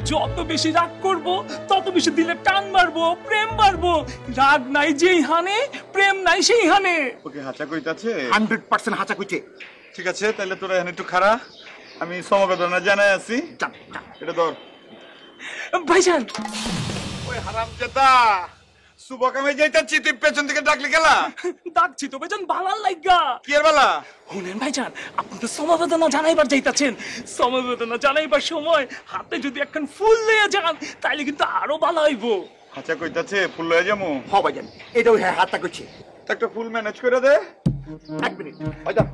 যত বেশি রাগ করব তত বেশি দিলে টান বাড়বো, প্রেম বাড়বো। রাগ নাই যেই হানে, প্রেম নাই সেই হানে। ওকে হাঁচা কইতাছে 100% হাঁচা কইছে। ঠিক আছে, তাহলে তোরা এখানে একটু খাড়া, আমি সমবেদনা জানাই আছি। এটা ধর ভাইজান। ওই হারামজাদা শুভকামে যাইতাছি, তুই পেছন থেকে ডাকলি গেলা? ডাকছি তো ভাইজান ভালো লাগা। কি আর বালা? শুনেন ভাইজান, আপনি তো সমবেদনা জানাইবার যাইতাছেন। সমবেদনা জানাইবার সময় হাতে যদি একখান ফুল লইয়া যান তাইলে কিন্তু আরো ভালো হইব। হাঁচা কইতাছে ফুল লয়ে যামু? হ ভাইজান, এটাও হ্যাঁ হাতটা কইছে। একটা ফুল ম্যানেজ করে দে। 1 মিনিট ভাইজান।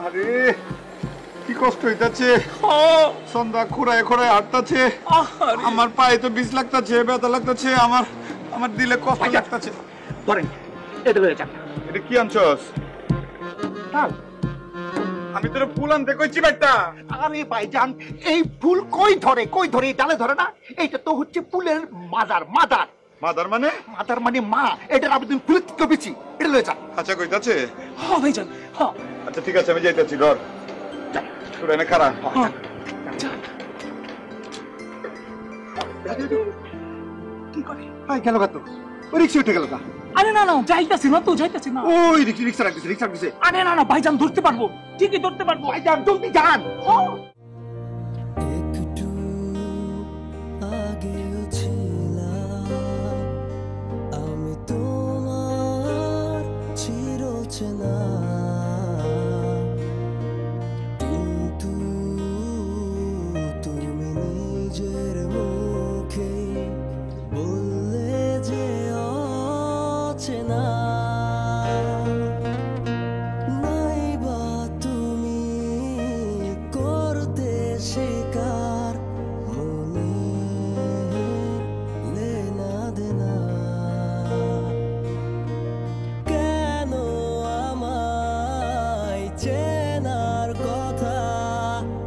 আরে কি কষ্ট হইতাছে, সন্ধ্যা খুঁড়ায় খুঁড়ায় হাঁটতাছে, আমার পায়ে তো বিষ লাগতাছে, ব্যথা লাগতাছে, আমার দিলে কষ্ট লাগতাছে। ধরেন এটা লয়ে যান। এটা কি আনছস? আমি তোর ফুল আনতে কইছি বেটা। আরে ভাইজান, এই ফুল কই ধরে ডালে ধরে না? এইটা তো হচ্ছে ফুলের মাদার। মাদার মানে? মাদার মানে মা। এটার আবেদন ফুলের থেকে বেশি। এটা লয়ে যান। আচ্ছা কইতাছে? হ্যাঁ ভাইজান, হ্যাঁ। আচ্ছা ঠিক আছে, আমি যাইতাছি। ধর তোরা এনে খাড়া। কি করে ভাই? গেল কত? ওই রিক্সা উঠে গেল। আরে না না, যাইতাছি না তো, যাইতাছি না। ওই রিক্সা রাখতেছে। আরে না না ভাইজান, ধরতে পারবো, ঠিকই ধরতে পারবো। ভাইজান জলদি যান। একটু আগেও ছিলাম আমি তোমার চিরচেনা, কিন্তু তুমি নিজের মুখে বললে যে অচেনা। নাইবা তুমি করতে শিকার মনে লেনা দেনা, কেন আমায় চেনার কথা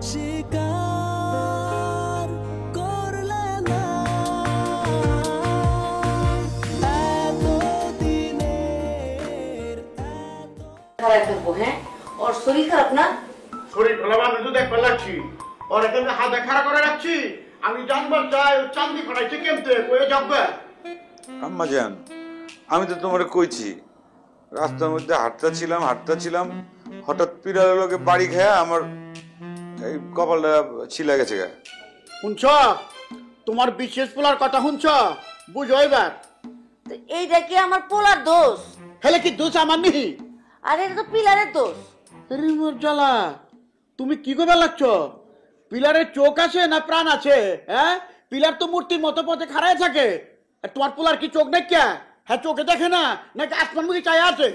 স্বীকার করলে না? খারাপ থাকবো। হ্যাঁ, ওর শরীর খারাপ না? শরীর ভালো, আমি তো দেখবার লাগছি। ওর এখানে হাতে খাড়া করে রাখছি। আমি জানবার চাই ও চান্দি ফাটাইছে কেমতে, কয়ে যাবে। আম্মা জান, আমি তো তোমারে কইছি, রাস্তার মধ্যে হাঁটতেছিলাম, হঠাৎ পিড়ালের লোকে বাড়ি খেয়ে আমার এই কপালটা ছিলা গেছে গা। শুনছ? তোমার বিশেষ পোলার কথা শুনছ? বুঝো এবার। তো এইটা কি আমার পোলার দোষ? হেলে কি দোষ আমার নেই? আরে এটা তো পিলারের দোষ। আরে মোর জ্বালা, তুমি কি করবার লাগছ? পিলারের চোখ আছে না প্রাণ আছে? হ্যাঁ, পিলার তো মূর্তির মতো পথে খাড়ায় থাকে। আর তোমার পোলার কি চোখ নেই? কে হ্যাঁ চোখে দেখে না, নাকি আসমান মুখে চাই আছে?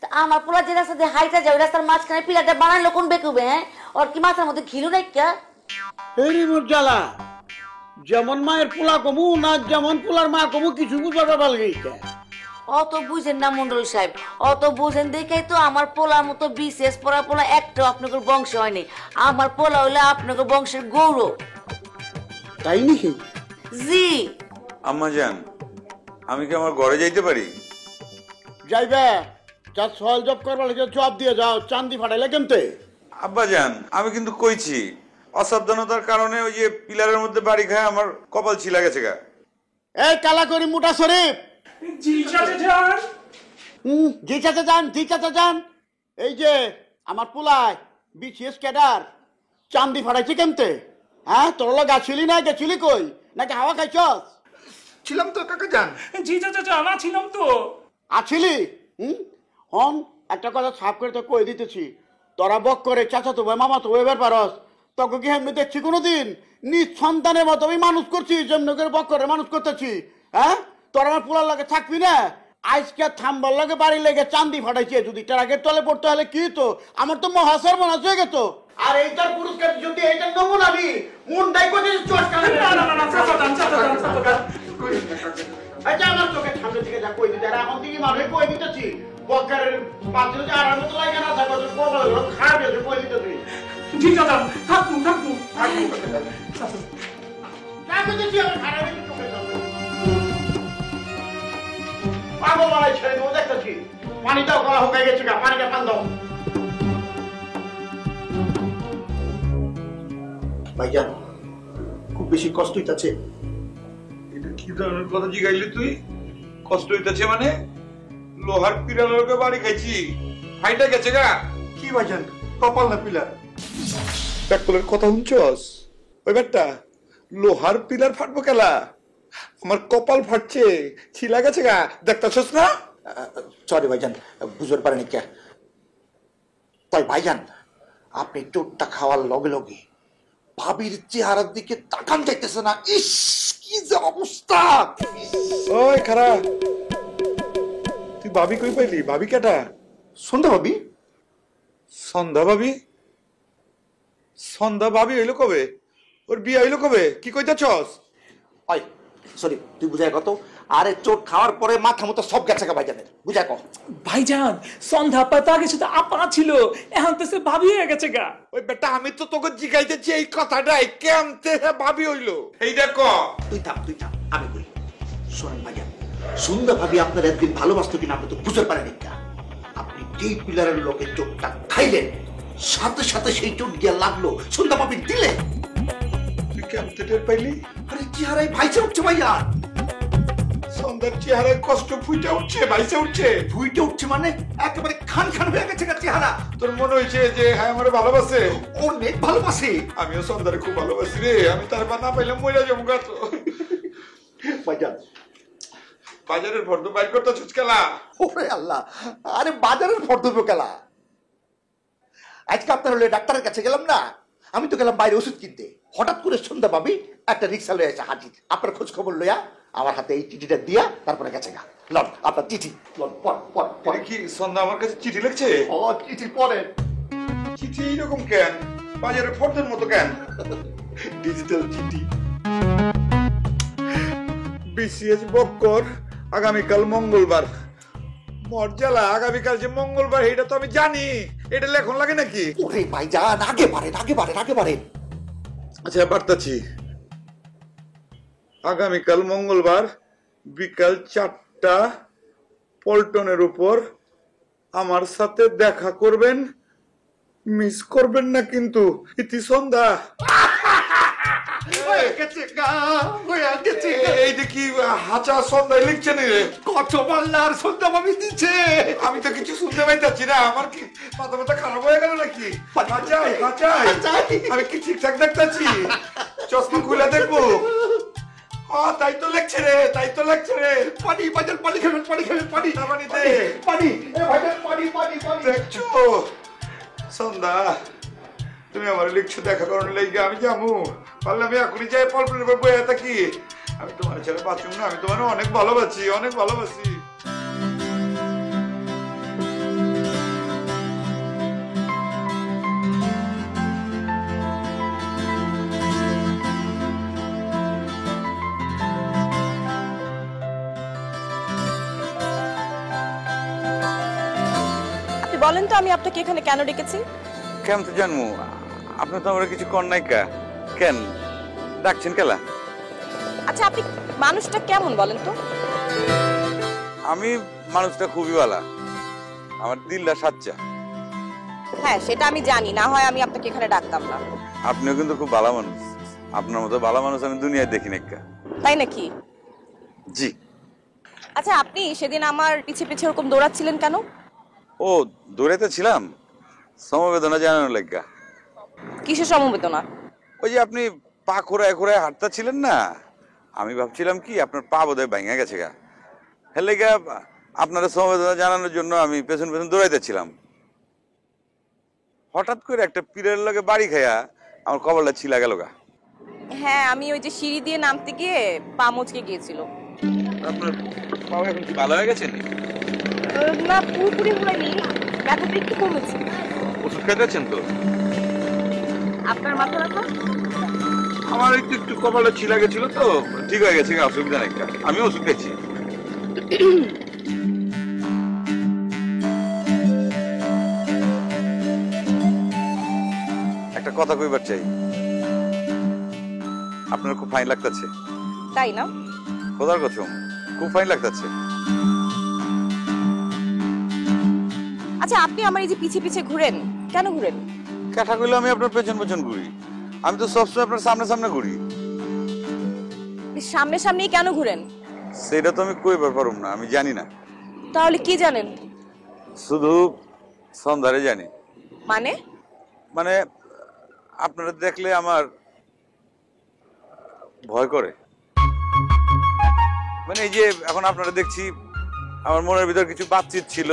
তা আমার পোলা যে রাস্তা দিয়ে হাইটা যায়, রাস্তার মাঝখানে পিলারটা বানাইলো কোন বেকুবে? হ্যাঁ, ওর কি মাথার মধ্যে ঘিলু নাই? কে আরে মোর জ্বালা, যেমন মায়ের পোলা কমু না যেমন পোলার মা কমু কিছু বুঝবার পারবার গেছে। অত বুঝেন না মন্ডল সাহেব, অত বুঝেন দেখাই তো আমার পোলার মতো বিশেষ পড়া পোলা একটাও আপনাদের বংশে হয়নি। আমার পোলা হইলে আপনাদের বংশের গৌরব। তাই নাকি? জি। আম্মা জান, আমি কি আমার ঘরে যাইতে পারি? যাইবে, যা সল জব করবার লাগে জব দিয়ে যাও। চান্দি ফাটাইলে কেমতে? আব্বা জান, আমি কিন্তু কইছি, অসাবধানতার কারণে ওই যে পিলারের মধ্যে বাড়ি খায় আমার কপাল ছিলা গেছে গা। এই কালা করি মোটা শরীফ। জি চাচা যান। জি চাচা যান। এই যে আমার পোলায় বিশেষ ক্যাডার চান্দি ফাটাইছে কেমতে? হ্যাঁ, তোর লগ আছিলি না? গেছিলি কই? নাকি হাওয়া খাইছস? ছিলাম তো কাকা যান। জি চাচা যান, ছিলাম তো। আছিলি? হন একটা কথা সাফ করে তো কই দিতেছি, তোরা বক করে চাচা তো ভাই মামা তো এবার পারস। তোকে কি এমনি দেখছি কোনোদিন? নিজ সন্তানের মতো আমি মানুষ করছি, যেমনি করে বক করে মানুষ করতেছি। হ্যাঁ, তোর আমার পোলার লাগে থাকবি না? আজকে থামবার লাগে বাড়ি লেগে চান্দি ফাটাইছে, যদি ট্রাকের তলে পড়তে হলে কি তো? আমার তো মহাসর মনে হয়ে গেত। আর এইটার পুরস্কার যদি এইটার নমুনা আমি মুন্ডাই করে চটকা। আচ্ছা, আমার চোখের সামনে থেকে যা কই দিতে, এখন থেকে মানুষ কই দিতেছি বকারের পাত্র যে আর মতো লাগে না, থাকবে তো কপাল খারাপ হয়েছে কই দিতেছি। জি চাচা, থাকুন থাকুন। পাগল বানাই ছেড়ে দেবো দেখতেছি। পানি দাও, গলা শুকাই গেছে গা, পানিটা পান দাও। ভাইজান খুব বেশি কষ্ট হইতাছে। এটা কি ধরনের কথা জিগাইলি তুই? কষ্ট হইতাছে মানে? লোহার পিরালোকে বাড়ি খাইছি, ফাইটা গেছে গা। কি ভাইজান, কপাল না পিলার? ব্যাকলের কথা শুনছস? ওই ব্যাটটা লোহার পিলার ফাটবো কেলা? আমার কপাল ফাটছে, ছিলা গেছে গা, দেখতাছস না? সরি ভাইজান, বুঝতে পারেনি কে। তাই ভাইজান আপনি চোটটা খাওয়ার লগে লগে ভাবির চেহারার দিকে তাকান যাইতেছে না। ইস কি যে অবস্থা! ওই খারা, তুই ভাবি কই পাইলি? ভাবি কেটা? সন্ধ্যা ভাবি? সন্ধ্যা ভাবি? সন্ধ্যা ভাবি হইলো কবে? ওর বিয়ে হইলো কবে? কি কইতাছস? ওই সরি, তুই বুঝাই কত? আরে চোট খাওয়ার পরে মাথা মতো সব গেছে গা ভাইজানের, বুঝাই কত? ভাইজান সন্ধ্যা পাতা আগে শুধু আপা ছিল, এখন তো সে ভাবি হয়ে গেছে গা। ওই বেটা আমি তো তোকে জিগাইতেছি এই কথাটাই, কেমতে ভাবি হইলো এই দেখো। তুই থাম, আমি বলি। শোনেন ভাইজান, সন্ধ্যা ভাবি আপনার একদিন ভালোবাসতো কিনা আপনি তো বুঝতে পারেন না। আপনি যেই পিলারের লোকের চোটটা খাইলেন, সাথে সাথে সেই চোট গিয়া লাগলো সন্ধ্যা ভাবি দিলে। তুই কেমতে টের পাইলি? আরে চেহারায় ভাইসে উঠছে ভাইজান। সন্ধ্যার চেহারায় কষ্ট ফুইটা উঠছে, ভাইসে উঠছে। ফুইটে উঠছে মানে একেবারে খান খান হয়ে গেছে চেহারা। তোর মনে হয়েছে যে হ্যাঁ আমার ভালোবাসে? অনেক ভালোবাসে। আমিও সন্ধ্যারে খুব ভালোবাসি রে, আমি তার বা না পাইলে মরে যাবো গা। তো ভাইজান বাজারের ফর্দ বাইর করতেছিস কেলা? ওরে আল্লাহ, আরে বাজারের ফর্দ কেলা? আজকে আপনার হলে ডাক্তারের কাছে গেলাম না, আমি তো গেলাম বাইরে ওষুধ কিনতে। হঠাৎ করে সন্ধ্যা ভাবি একটা রিক্সা লয়ে এসে হাজির। আপনার খোঁজ খবর লইয়া আমার হাতে এই চিঠিটা দিয়া তারপরে গেছে গা। লন আপনার চিঠি, লন পড়। কি সন্ধ্যা আমার কাছে চিঠি লিখছে? ও চিঠি পড়েন। চিঠি এরকম কেন? বাজারের ফর্দের মতো কেন? ডিজিটাল চিঠি। বিসিএস বক্কর, আগামীকাল মঙ্গলবার। মর্যালা, আগামীকাল যে মঙ্গলবার এটা তো আমি জানি, এটা লেখন লাগে নাকি? ওরে ভাইজান আগে বাড়েন। আচ্ছা বার্তাছি, আগামীকাল মঙ্গলবার বিকাল 4টা পল্টনের উপর আমার সাথে দেখা করবেন, মিস করবেন না কিন্তু। ইতি সন্ধ্যা। এই দেখি হাঁচা সন্ধ্যায় লিখছে নি রে। কত পাল্লার সন্ধ্যা ভাবি দিচ্ছে। আমি তো কিছু শুনতে পাইতাছি না, আমার কি মাথা মাথা খারাপ হয়ে গেল নাকি? আমি কি ঠিকঠাক দেখতেছি? চশমা খুলে দেখবো। তাই তো লেখছে রে। পানি বাজার, পানি খাবেন। দেখছো সন্ধ্যা, তুমি আমার লিখছো দেখা করার লেগে, আমি যাবো পারলে আমি এখনই যাই পল্টনের উপর বইয়া থাকি। আমি তোমার ছেলে বাঁচুম না, আমি তোমার অনেক ভালোবাসি। আপনি বলেন তো আমি আপনাকে এখানে কেন ডেকেছি? কেমন তো জানবো, আপনি তো আমরা কিছু কর নাই কা, কেন ডাকছেন কেলা? আচ্ছা আপনি মানুষটা কেমন বলেন তো? আমি মানুষটা খুবই ভালো, আমার দিলটা সাচ্চা। হ্যাঁ সেটা আমি জানি, না হয় আমি আপনাকে এখানে ডাকতাম না। আপনিও কিন্তু খুব ভালো মানুষ, আপনার মতো ভালো মানুষ আমি দুনিয়ায় দেখি না। তাই নাকি? জি। আচ্ছা আপনি সেদিন আমার পিছে পিছে ওরকম দৌড়াচ্ছিলেন কেন? ও দৌড়াইতে ছিলাম সমবেদনা জানানোর লাগা। কিসের সমবেদনা? ওই যে আপনি পা খোঁড়ায় হাঁটতে ছিলেন না, আমি ভাবছিলাম কি আপনার পা বোধহয় ভেঙে গেছে গা, হেলে গা আপনারা সমবেদনা জানানোর জন্য আমি পেছন দৌড়াইতেছিলাম। হঠাৎ করে একটা পীরের লগে বাড়ি খাইয়া আমার কবলটা ছিলা গেল গা। হ্যাঁ আমি ওই যে সিঁড়ি দিয়ে নামতে গিয়ে পা মুচকে গিয়েছিল। আপনার পা এখন কি ভালো হয়ে গেছে? না পুরোপুরি হয়নি, ব্যথাটা একটু কমেছে। ওষুধ খাইতেছেন তো? আপনার মাথা ব্যথা? আমার একটু কপালে ছিলা গেছিল তো, ঠিক হয়ে গেছে, অসুবিধা নেই। আমি ওষুধ খেয়েছি। একটা কথা কইবার চাই, আপনার খুব ফাইন লাগতেছে। তাই না? খোদার কসম খুব ফাইন লাগতেছে। আচ্ছা আপনি আমার এই যে পিছে পিছে ঘুরেন, কেন ঘুরেন? কথা কইলে আমি আপনার পেছন পেছন ঘুরি, আমি তো সবসময় আপনার সামনে সামনে ঘুরি। সামনে সামনেই কেন ঘুরেন? সেটা তো আমি কইবার পারুম না, আমি জানি না। তাহলে কি জানেন? শুধু সন্ধ্যারে জানি। মানে? মানে আপনারা দেখলে আমার ভয় করে। মানে এই যে এখন আপনারা দেখছি, আমার মনের ভিতর কিছু বাতচিত ছিল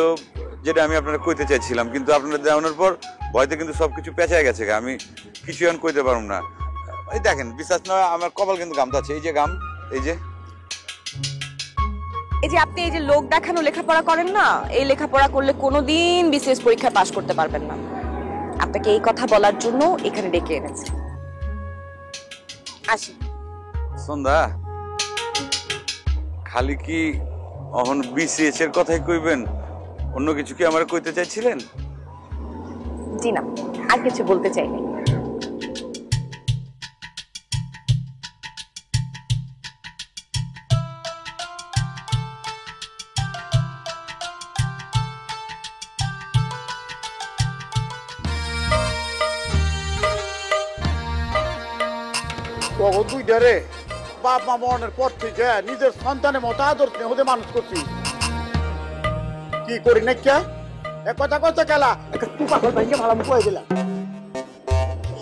যেটা আমি আপনারা কইতে চাইছিলাম, কিন্তু আপনারা দেওয়ানোর পর ভয়তে কিন্তু সবকিছু পেঁচায় গেছে, আমি কিছু এখন কইতে পারুম না। এই দেখেন, বিশ্বাস নয় আমার কপাল কিন্তু গামটা আছে, এই যে গাম, এই যে আপনি এই যে লোক দেখানো লেখাপড়া করেন না, এই লেখাপড়া করলে কোনোদিন বিসিএস পরীক্ষায় পাশ করতে পারবেন না। আপনাকে এই কথা বলার জন্য এখানে ডেকে এনেছি। আসি। সন্ধ্যা, খালি কি অহন বিসিএস এর কথাই কইবেন, অন্য কিছু কি আমার কইতে চাইছিলেন? জি না, আর কিছু বলতে চাইনি। তখন তুই ডরে বাপ মা মরণের পর থেকে নিজের সন্তানের মতো আদর স্নেহতে মানুষ করছি। কি করি না কে এক কথা কথা খেলা তুই পাথর ভেঙে ভালো কয়ে দিলাম।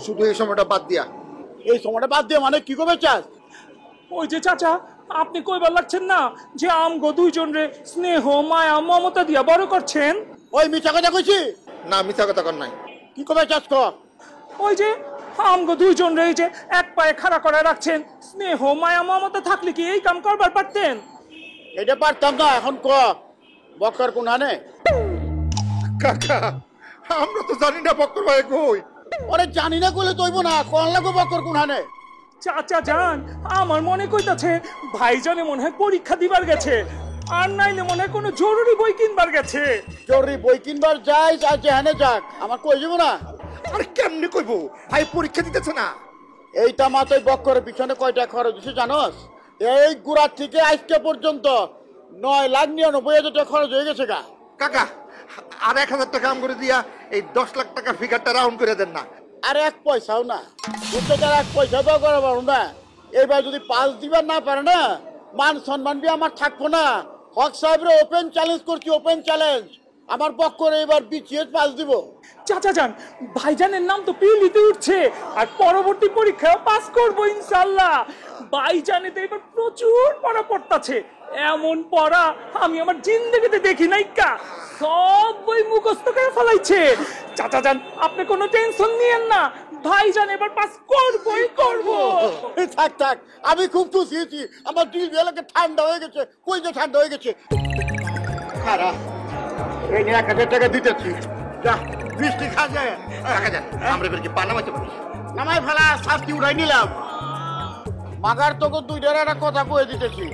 শুধু এই সময়টা বাদ দিয়া। এই সময়টা বাদ দিয়ে মানে কি করবে চাস? ওই যে চাচা, আপনি কইবার লাগছেন না যে আমগো দুইজন রে স্নেহ মায়া মমতা দিয়া বড় করছেন? ওই মিথ্যা কথা কইছি না, মিথ্যা কথা কর নাই। কি করবে চাস কর? ওই যে আমগো দুইজন রে এই যে এক পায়ে খাড়া করে রাখছেন, স্নেহ মায়া মমতা থাকলে কি এই কাম করবার পারতেন? এটা পারতাম না, এখন ক বক্কর কোন আনে? কাকা, আমরা তো জানি না বক্কর ভাই কই। ওরে জানি না কইলে তৈব না, কোন লাগো বক্কর কোন আনে? চাচা যান, আমার মনে কইতাছে ভাইজানে মনে হয় পরীক্ষা দিবার গেছে, আর নাইলে মনে হয় কোনো জরুরি বই কিনবার গেছে। জরুরি বই কিনবার যাই আর যেখানে যাক, আমার কই যাব না? আরে কেমনে কইবো, ভাই পরীক্ষা দিতেছে না। এইটা মাথায় বক্করের পিছনে কয়টা খরচ হচ্ছে জানোস? এই গুড়ার থেকে আজকে পর্যন্ত 9,99,000 টাকা খরচ হয়ে গেছে গা। কাকা, আর 1,000 টাকা কাম করে দিয়া এই 10 লাখ টাকা ফিগারটা রাউন্ড করে দেন না। আর এক পয়সাও না, বুঝতে তার এক পয়সাও তো করা পারো না। এইবার যদি পাস দিবার না পারে না, মান সম্মান বি আমার থাকবো না। হক সাহেবের ওপেন চ্যালেঞ্জ করছি, ওপেন চ্যালেঞ্জ। আমার বক্করে এবার বিসিএস পাস দিব। চাচা যান, ভাইজানের নাম তো পিলিতে উঠছে, আর পরবর্তী পরীক্ষায় পাস করবো ইনশাআল্লাহ। ভাইজানে তো এবার প্রচুর পড়া পড়তাছে, এমন পড়া আমি আমার জিন্দেগিতে দেখি নাই কা। সব বই মুখস্থ করে ফেলাইছে। চাচা যান, আপনি কোনো টেনশন নিয়েন না, ভাইজান এবার পাস করবই করব। থাক থাক, আমি খুব খুশি হয়েছি, আমার দিল বেলাকে ঠান্ডা হয়ে গেছে, কই যে ঠান্ডা হয়ে গেছে। খারা এই নিয়ে 1,000 টাকা দিতেছি, যা বৃষ্টি খা যায়। আমরা এবার কি পানামাইতে পারি? নামাই ফেলা শাস্তি উঠাই নিলাম। মাগার তোকে 2 টাকা কথা কয়ে দিতেছি,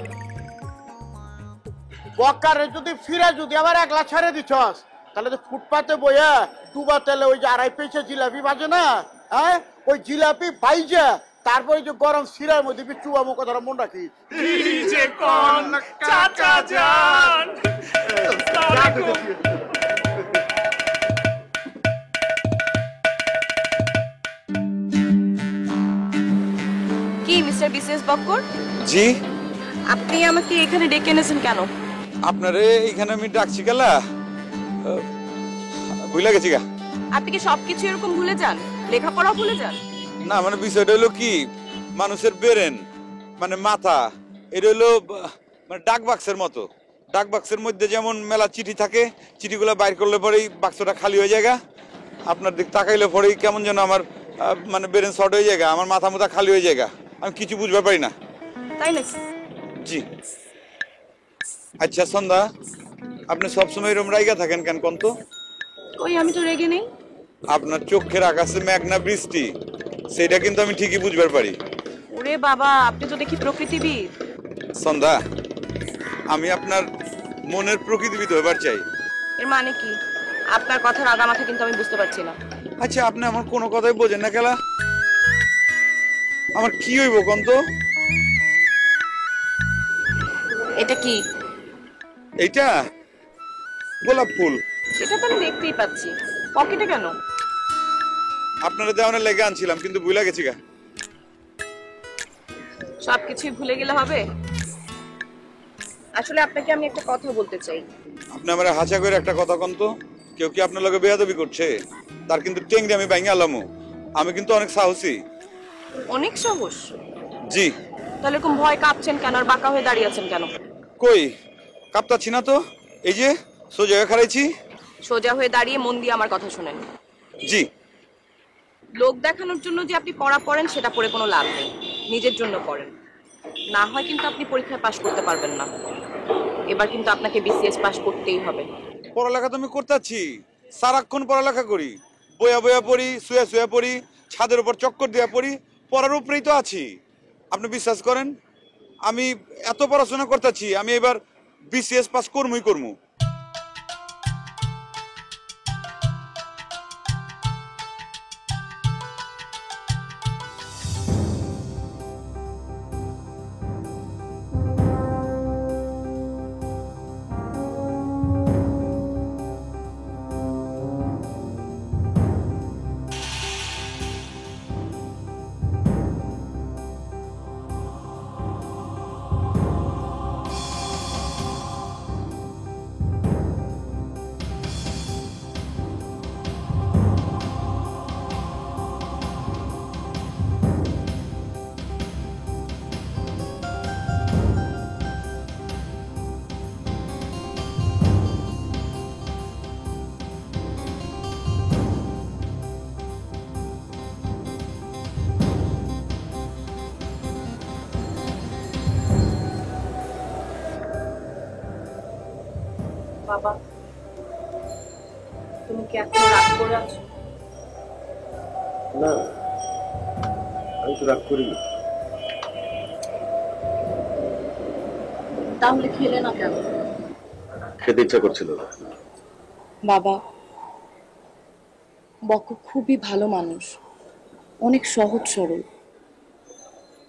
বক্কারে যদি ফিরে যদি আবার 1 লাখ ছেড়ে দিছস, তাহলে তো ফুটপাতে বইয়া ডুবা তেলে ওই যে 2.5 পয়সা জিলাপি বাজে না, হ্যাঁ ওই জিলাপি পাইজা তারপরে যে গরম শিরার মধ্যে চুবামো, কথাটা মন রাখি। চাচা যান, কি মিস্টার বিসিএস বক্কর, জি, আপনি আমাকে এখানে ডেকে এনেছেন কেন? আপনারে এইখানে আমি ডাকছি গেলা, ভুলে গেছি গা। আপনি কি সবকিছু এরকম ভুলে যান? লেখাপড়া ভুলে যান? না, মানে বিষয়টা হলো কি, মানুষের ব্রেন মানে মাথা, এটা হলো মানে ডাক বাক্সের মতো। ডাক বাক্সের মধ্যে যেমন মেলা চিঠি থাকে, চিঠিগুলো বাইর করলে পরেই বাক্সটা খালি হয়ে যায়। আপনার দিক তাকাইলে পরেই কেমন যেন আমার মানে ব্রেন শর্ট হয়ে যায়, আমার মাথা মুথা খালি হয়ে যায়, আমি কিছু বুঝতে পারি না। তাই নাকি? জি। আচ্ছা সন্ধ্যা, আপনি সবসময় এরকম রাইগা থাকেন কেন কোন তো? ওই আমি তো রেগে নেই। আপনার চোখের আকাশে মেঘনা বৃষ্টি, সেটা কিন্তু আমি ঠিকই বুঝবার পারি। ওরে বাবা, আপনি তো দেখি প্রকৃতিবিদ। সন্ধ্যা, আমি আপনার মনের প্রকৃতিবিদ হবার চাই। এর মানে কি? আপনার কথার আগা মাথা কিন্তু আমি বুঝতে পারছি না। আচ্ছা, আপনি আমার কোনো কথাই বোঝেন না কেলা? আমার কি হইব কোন তো? এটা কি? এইটা গোলাপ ফুল। সেটা তো আমি দেখতেই পাচ্ছি। পকেটে কেন? আপনারা দেওয়ানে লেগে আনছিলাম, কিন্তু ভুলে গেছি গা। সবকিছুই ভুলে গেলে হবে? আসলে আপনাকে আমি একটা কথা বলতে চাই। আপনি আমার হাঁচা করে একটা কথা কন তো, কেউ কি আপনার লগে বেয়াদবি করছে? তার কিন্তু টেংরি আমি ভাঙে আলামো। আমি কিন্তু অনেক সাহসী। অনেক সাহস? জি। তাহলে এরকম ভয় কাঁপছেন কেন আর বাঁকা হয়ে দাঁড়িয়ে আছেন কেন? কই কাঁপতাছি না তো, এই যে সোজা হয়ে খাড়াইছি। সোজা হয়ে দাঁড়িয়ে মন দিয়ে আমার কথা শুনেন। জি। লোক দেখানোর জন্য যে আপনি পড়া পড়েন সেটা পড়ে কোনো লাভ নেই, নিজের জন্য পড়েন। না হয় কিন্তু আপনি পরীক্ষায় পাশ করতে পারবেন না। এবার কিন্তু আপনাকে বিসিএস পাশ করতেই হবে। পড়ালেখা তো আমি করতেছি, সারাক্ষণ পড়ালেখা করি, বইয়া বইয়া পড়ি, শুয়া শুয়া পড়ি, ছাদের উপর চক্কর দিয়া পড়ি, পড়ার উপরেই তো আছি। আপনি বিশ্বাস করেন, আমি এত পড়াশোনা করতেছি, আমি এবার বিসিএস পাস করমুই করমু। বাবা, তুমি কি এত রাগ করে আছো? না, আমি তো রাগ করিনি। তাহলে খেলে না কেন? খেতে ইচ্ছা করছিল না। বাবা, বক খুবই ভালো মানুষ, অনেক সহজ সরল।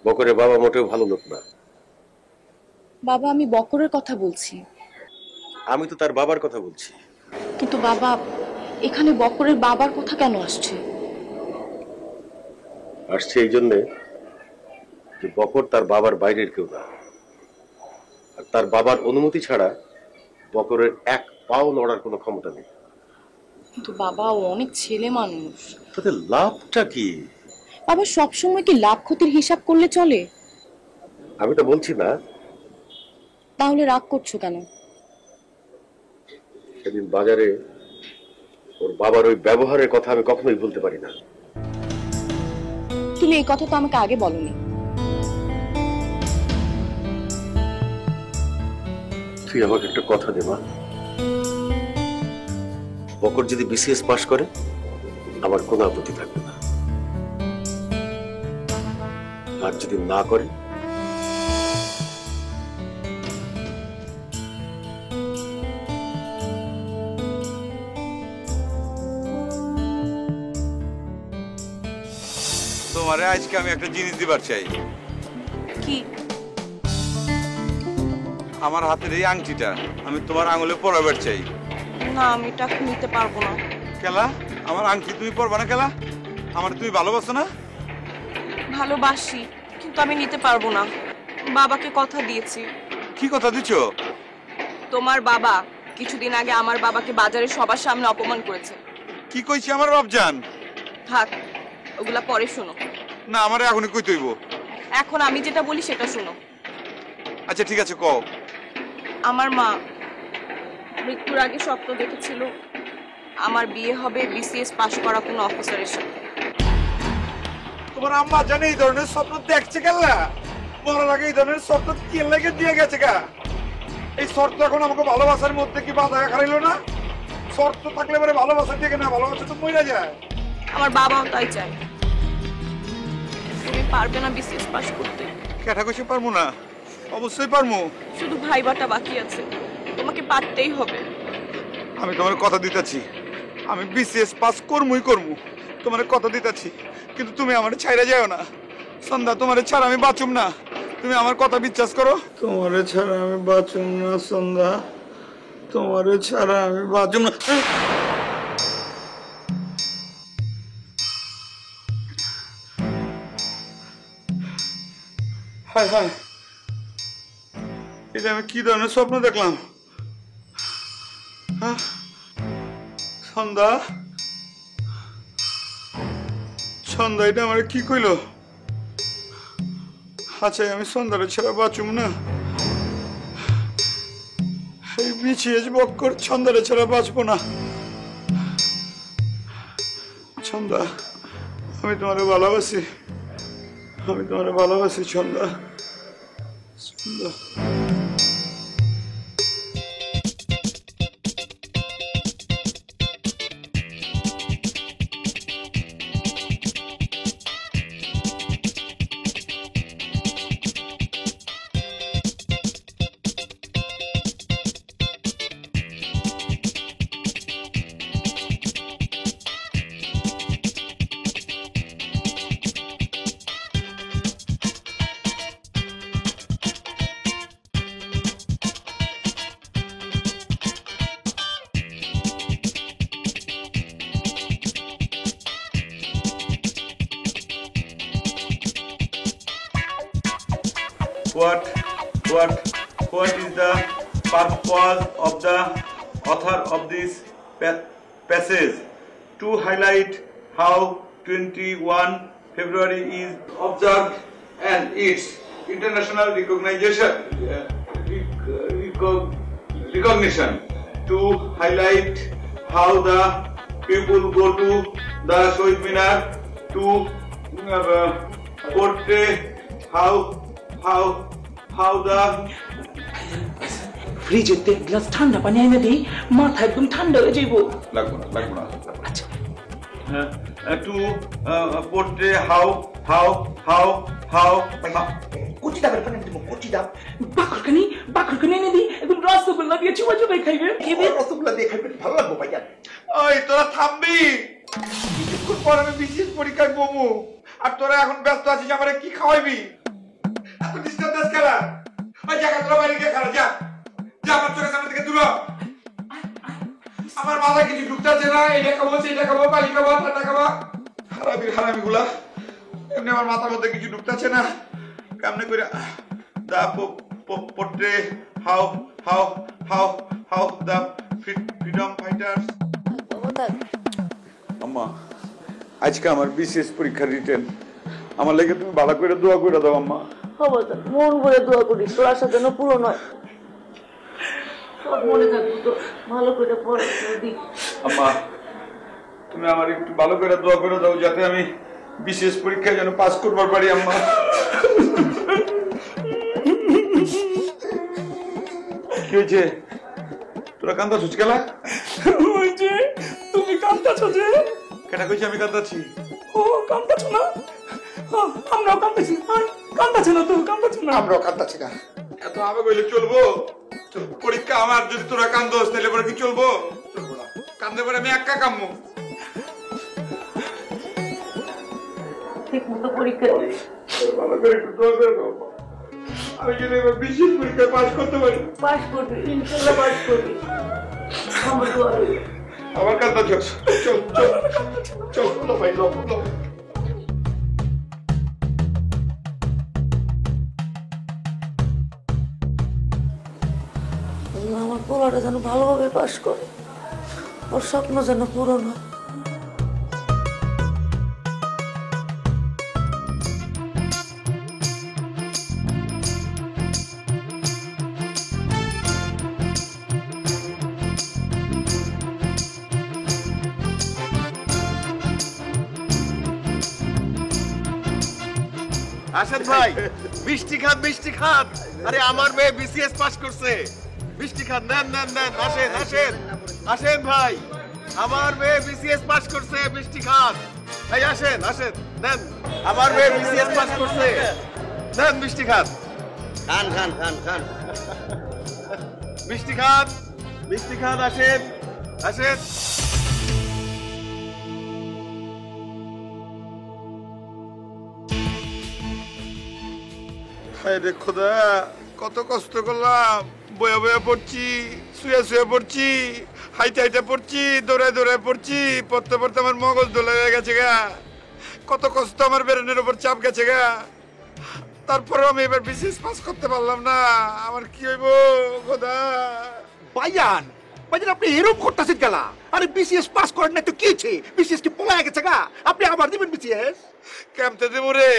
বকরের বাবা মোটেও ভালো লোক না। বাবা, আমি বকরের কথা বলছি। আমি তো তার বাবার কথা বলছি। কিন্তু বাবা, এখানে বকরের বাবার কথা কেন আসছে? আসছে এই জন্যে যে বকর তার বাবার বাইরের কেউ না, আর তার বাবার অনুমতি ছাড়া বকরের এক পাও নড়ার কোনো ক্ষমতা নেই। কিন্তু বাবা, ও অনেক ছেলে মানুষ। তাতে লাভটা কি? বাবা, সবসময় কি লাভ ক্ষতির হিসাব করলে চলে? আমি তো বলছি না। তাহলে রাগ করছো কেন? সেদিন বাজারে ওর বাবার ওই ব্যবহারের কথা আমি কখনোই বলতে পারি না। তুমি এই কথা তো আমাকে আগে বলোনি। তুই আমাকে একটা কথা দে মা, বকর যদি বিসিএস পাশ করে আমার কোনো আপত্তি থাকবে না, আর যদি না করে তোমারে আজকে আমি একটা জিনিস দিবার চাই। কি? আমার হাতের এই আংটিটা আমি তোমার আঙুলে পরাবার চাই। না, আমি এটা নিতে পারবো না। কেলা, আমার আংটি তুমি পরবা না কেলা? আমার তুমি ভালোবাসো না? ভালোবাসি, কিন্তু আমি নিতে পারবো না। বাবাকে কথা দিয়েছি। কি কথা দিছো? তোমার বাবা কিছুদিন আগে আমার বাবাকে বাজারে সবার সামনে অপমান করেছে। কি কইছি আমার বাপজান? থাক, ওগুলা পরে শোনো। না, আমারে এখনই কইতে হইব। এখন আমি যেটা বলি সেটা শোনো। আচ্ছা ঠিক আছে, কও। আমার মা মৃত্যুর আগে স্বপ্ন দেখেছিল আমার বিয়ে হবে বিসিএস পাশ করা কোনো অফিসারের সাথে। তোমার আম্মা জানে এই ধরনের স্বপ্ন দেখছে কেলা? মরার আগে এই ধরনের স্বপ্ন কি লেগে দিয়ে গেছে গা? এই শর্ত এখন আমাকে ভালোবাসার মধ্যে কি বাধা খাইলো না? শর্ত থাকলে পরে ভালোবাসা থেকে না, ভালোবাসা তো মরে যায়। আমার বাবাও তাই চায়। তুমি পারবে না বিসিএস পাশ করতে? কেটা কইছে পারমু না? অবশ্যই পারমু। শুধু ভাইবাটা বাকি আছে, তোমাকে পারতেই হবে। আমি তোমার কথা দিতেছি, আমি বিসিএস পাস করমুই করমু, তোমার কথা দিতেছি। কিন্তু তুমি আমার ছাইরা যাও না সন্ধ্যা, তোমার ছাড়া আমি বাঁচুম না। তুমি আমার কথা বিশ্বাস করো। তোমার ছাড়া আমি বাঁচুম না সন্ধ্যা। তোমারে ছাড়া আমি বাঁচব না। হায় হায়, এটা আমি কি ধরনের স্বপ্ন দেখলাম? সন্ধ্যা, সন্ধ্যা এটা আমার কি কইলো? আচ্ছা, আমি সন্ধ্যারে ছাড়া বাঁচুম না। এই বিছিয়ে বক্কর সন্ধ্যারে ছাড়া বাঁচবো না। সন্ধ্যা, আমি তোমারে ভালোবাসি, আমি তোমারে ভালোবাসি সন্ধ্যা, সন্ধ্যা। What is the purpose of the author of this passage? To highlight how 21 February is observed and its international recognition. To highlight how the people go to the Shohid Minar to portray how the ফ্রিজেতে এক glass ঠান্ডা পানি এনে দিই, মাথা একদম ঠান্ডা হয়ে যাইব। লাগবো না। আচ্ছা, to portray how কুচি দাবের পানি দিব, কুচি দাব। বাকরখানি এনে দিই, একদম রসগোল্লা দিয়ে চুবা চুবাই খাইবে। রসগোল্লা দিয়ে খাইবেন, ভালো লাগবো ভাইয়া। ওই তোরা থামবি, কিছুক্ষণ পর আমি বিশেষ পরীক্ষায় বমু, আর তোরা এখন ব্যস্ত আছিস আমারে কি খাওয়াইবি? এত ডিস্টার্ব দেশ খেলা, ওই জায়গা তোরা বাইরে গিয়ে খেলা, যা আমার চোখের সামনে থেকে দূর হ। আমার মাথায় কিছু ঢুকতেছে না, এটা খাবো সেটা খাবো, পানি খাবো, ঠান্ডা খাবো, হারামি গুলা। এমনি আমার মাথার মধ্যে কিছু ঢুকতেছে না, কেমনে করে the portray how the freedom fighters. আম্মা, আজকে আমার বিশেষ পরীক্ষার রিটেন, আমার লেগে তুমি ভালো করে দোয়া করে দাও আম্মা। মন ভরে দোয়া করি, তোর আশা যেন পূরণ হয়। সব মনে থাকবো তো, ভালো করে পড়া দি। আম্মা, তুমি আমার একটু ভালো করে দোয়া করে দাও, যাতে আমি বিশেষ পরীক্ষায় যেন পাস করবার পারি আম্মা। কি হয়েছে? তোরা কান্দাছিস কেলা? ওই যে তুমি কান্দাছো যে। কেটা কইছি আমি কান্দাছি? ও কান্দাছো না? আমরাও কান্দাছি। কান্দাছো না তো? কান্দাছো না? আমরাও কান্দাছি না। এত আমি কইলে চলবো? পরীক্ষা আমার, যদি তোরা কান্দোস তাহলে পরে কি চলবো? চলবো না। কান্দে পরে আমি একা কামবো। ঠিক মতো পরীক্ষা দিস। ভালো করে একটু দোয়া করে দাও। আমি যদি এবার বিশেষ পরীক্ষায় পাস করতে পারি। পাস করবি, ইনশাআল্লাহ পাস করবি। আমার দোয়া রইল। আমার কান্দা চল ভাই, লো। আমার পোলাটা যেন ভালোভাবে পাস করে, ওর স্বপ্ন যেন পূরণ হয়। আসাদ ভাই, মিষ্টি খান। আরে আমার মেয়ে বিসিএস পাস করছে, মিষ্টি খান। নেন, আসেন ভাই, আমার মেয়ে বিসিএস পাস করছে, মিষ্টি খান। এই আসেন, নেন, আমার মেয়ে বিসিএস পাস করছে, নেন মিষ্টি খান। খান মিষ্টি খান, আসেন। হায় রে খোদা, কত কষ্ট করলাম, বয়া পড়ছি, শুয়ে শুয়ে পড়ছি, হাইটে হাইটে পড়ছি, দৌড়ায় দৌড়ায় পড়ছি, পড়তে পড়তে আমার মগজ দোলা হয়ে গেছে গা। কত কষ্ট আমার ব্রেনের উপর চাপ গেছে গা। তারপরে আমি এবার বিসিএস পাস করতে পারলাম না। আমার কি হইব খোদা? ভাইজান ভাইজান আপনি এরকম করতেছেন গেলা? আরে বিসিএস পাস করেন না তো কি হয়েছে? বিসিএস কি পলায় গেছে গা? আপনি আবার দিবেন বিসিএস? কেমতে দেব রে?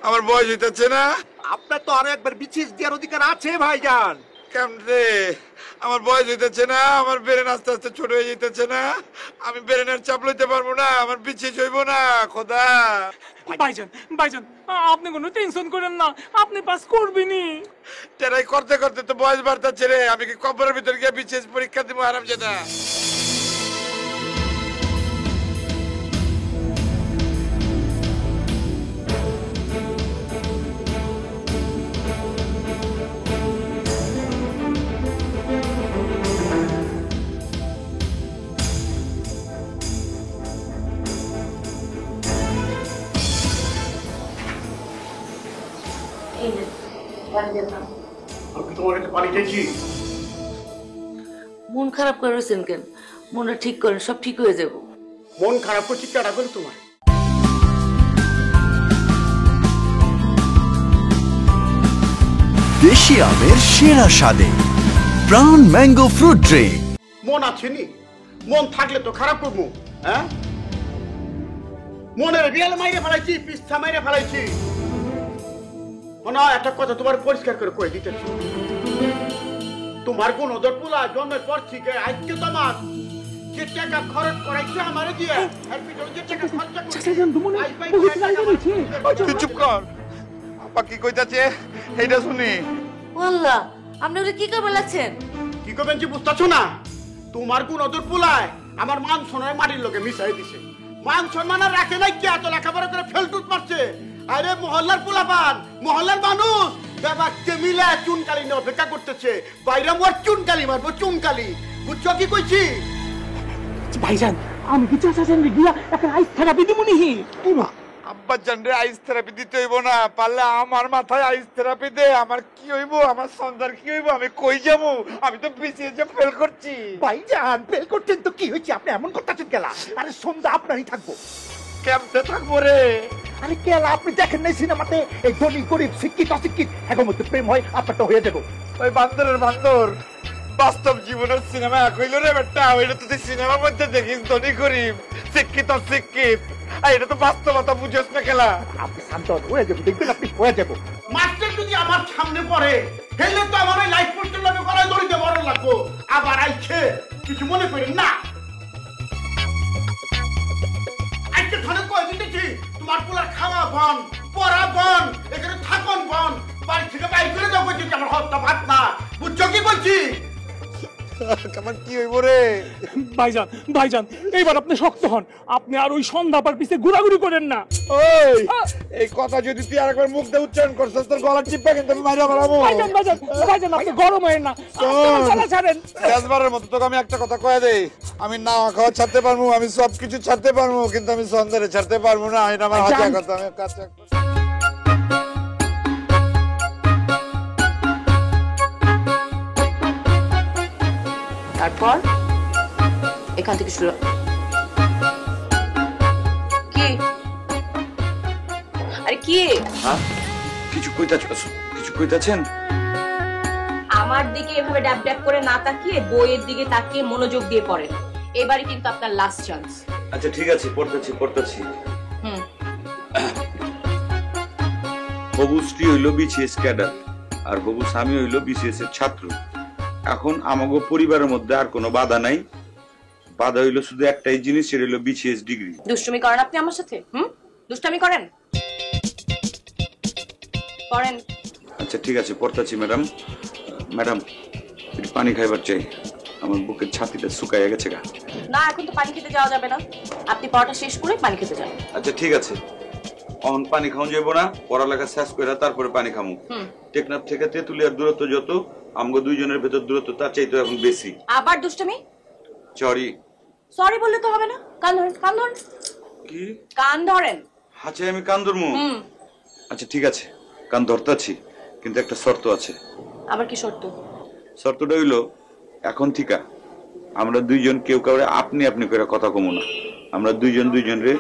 আমার বয়স হইতেছে না। আপনার তো আরো একবার বিসিএস দেওয়ার অধিকার আছে ভাইজান। কেমতে? আমার বয়স হইতেছে না, আমার ব্রেন আস্তে আস্তে ছোট হয়ে যেতেছে না। আমি ব্রেনের চাপ লইতে পারবো না, আমার বিসিএস হইব না খোদা। ভাইজান ভাইজান আপনি কোনো টেনশন করেন না, আপনি পাস করবেনই। টেরাই করতে করতে তো বয়স বাড়তেছে রে। আমি কি কবরের ভিতর গিয়ে বিসিএস পরীক্ষা দিব হারামজাদা? আমি তোমার কাছে পানি চাইছি। মন খারাপ করে রয়েছেন কেন? মনটা ঠিক করেন, সব ঠিক হয়ে যাবো। মন খারাপ করছি কেডা করে তোমার? দেশি আমের সেরা স্বাদে প্রাণ ম্যাঙ্গো ফ্রুট ড্রিঙ্ক। মন আছে নি? মন থাকলে তো খারাপ করবো। হ্যাঁ, মনের রিয়াল মাইরে ফেলাইছি, পিস্তা মাইরে ফেলাইছি। না, একটা কথা তোমার পরিষ্কার করে কয়ে দিতেছি, তোমার কোন ওদের পোলা জন্মের পর থেকে আজকে তোমার যে টাকা খরচ করাইছে আমারে দিয়ে, আর পিছনে যে টাকা খরচা করছে, তুই চুপ কর। আপা কি কইতাছে এইটা শুনি। আল্লাহ, আপনি ওটা কি করবে লাগছেন? কি করবেন যে বুঝতেছো না? তোমার কোন ওদের পোলায় আমার মান সোনার মাটির লোকে মিশাই দিছে। মান সম্মান আর রাখে নাই, কি এত লেখাপড়া করে ফেলটুট মারছে। আরে মহল্লার পোলাপান, মহল্লার মানুষ ব্যাপারকে মিলে চুনকালি নিয়ে অপেক্ষা করতেছে। বাইরে মোর চুনকালি মারবো, চুনকালি। বুঝছো কি কইছি? ভাইজান আমি কি চাচাছেন গিয়া একটা আইস থেরাপি দিব নিহি? আব্বা জান রে, আইস থেরাপি দিতে হইব না। পারলে আমার মাথায় আইস থেরাপি দে। আমার কি হইব? আমার সন্তান কি হইব? আমি কই যাবো? আমি তো বিসিএস ফেল করছি। ভাইজান ফেল করছেন তো কি হয়েছে? আপনি এমন করতেছেন গেলা? আরে সন্ধ্যা আপনারই থাকবো। কেমতে থাকবো রে? আরে কেলা, আপনি দেখেন নাই সিনেমাতে এই ধনী গরিব শিক্ষিত অশিক্ষিত এর মধ্যে প্রেম হয়, আপনারটা হয়ে যাবো। ওই বান্দরের বান্দর বাস্তব জীবনের সিনেমা এক হইল রে বেটা। ওইটা তো তুই সিনেমার মধ্যে দেখিস, ধনী গরিব শিক্ষিত অশিক্ষিত। আর এটা তো বাস্তবতা বুঝোস না খেলা। আপনি শান্ত হন, হয়ে যাবো, দেখবেন আপনি হয়ে যাবো। মাস্টার যদি আমার সামনে পড়ে, হেলে তো আমার ওই লাইফ পোস্টের লোকে গলায় দড়িতে বড় লাগবো। আবার আইছে কিছু মনে করেন না। আজকে ধরে কয়ে দিতেছি, তোমার পোলার খাওয়া বন, পড়া বন, এখানে থাকন বন, বাড়ি থেকে বাইর করে দাও। বলছি আমার হত্যা ভাত না। বুঝছো কি বলছি? আমার কি হইব রে? ভাইজান ভাইজান এইবার আপনি শক্ত হন, আপনি আর ওই সন্ধ্যাপার পিছে ঘোরাঘুরি করেন না। ওই এই কথা যদি তুই আরেকবার মুখ দিয়ে উচ্চারণ করছিস, তোর গলা টিপা কিন্তু আমি মাইরা মারাবো। ভাইজান ভাইজান ভাইজান আপনি গরম হয়েন না, গলা ছাড়েন। শেষবারের মতো তোকে আমি একটা কথা কয়ে দেই, আমি না খাওয়া ছাড়তে পারবো, আমি সবকিছু ছাড়তে পারবো, কিন্তু আমি সন্ধ্যারে ছাড়তে পারবো না। এটা আমার হাতে কথা। আমি কাছে তারপর এখান থেকে শুরু। কি? আরে কি? কিছু কইতাছেন? আমার দিকে এভাবে ড্যাব ড্যাব করে না তাকিয়ে বইয়ের দিকে তাকিয়ে মনোযোগ দিয়ে পড়েন। এবারে কিন্তু আপনার লাস্ট চান্স। আচ্ছা ঠিক আছে, পড়তেছি। হবু স্ত্রী হইল বিসিএস ক্যাডার, আর হবু স্বামী হইল বিসিএস এর ছাত্র। এখন আমাগো পরিবারের মধ্যে আর কোনো বাধা নাই। বাধা হইল শুধু একটাই জিনিস, সেটা হইল বিসিএস ডিগ্রি। দুষ্টুমি করেন আপনি আমার সাথে? দুষ্টামি করেন? আচ্ছা ঠিক আছে, পড়তাছি। ম্যাডাম একটু পানি খাইবার চাই, আমার বুকের ছাতিটা শুকাইয়া গেছে গা। না, এখন তো পানি খেতে যাওয়া যাবে না, আপনি পড়াটা শেষ করে পানি খেতে যান। আচ্ছা ঠিক আছে, অন পানি খাওয়া যাবো না, পড়ালেখা শেষ করে তারপরে পানি খামু। টেকনাফ থেকে তেতুলিয়ার দূরত্ব যত, আমগো দুইজনের ভেতর দূরত্ব তার চাইতে এখন বেশি। আবার দুষ্টুমি? সরি বললে তো হবে না, কান ধরেন। কি কান ধরেন? আচ্ছা আমি কান ধরমু? আচ্ছা ঠিক আছে, কান ধরতাছি, কিন্তু একটা শর্ত আছে। আবার কি শর্ত? শর্তটা হইলো এখন থেকে আমরা দুইজন কেউ কাউরে আপনি আপনি করে কথা কমু না, আমরা দুইজন রে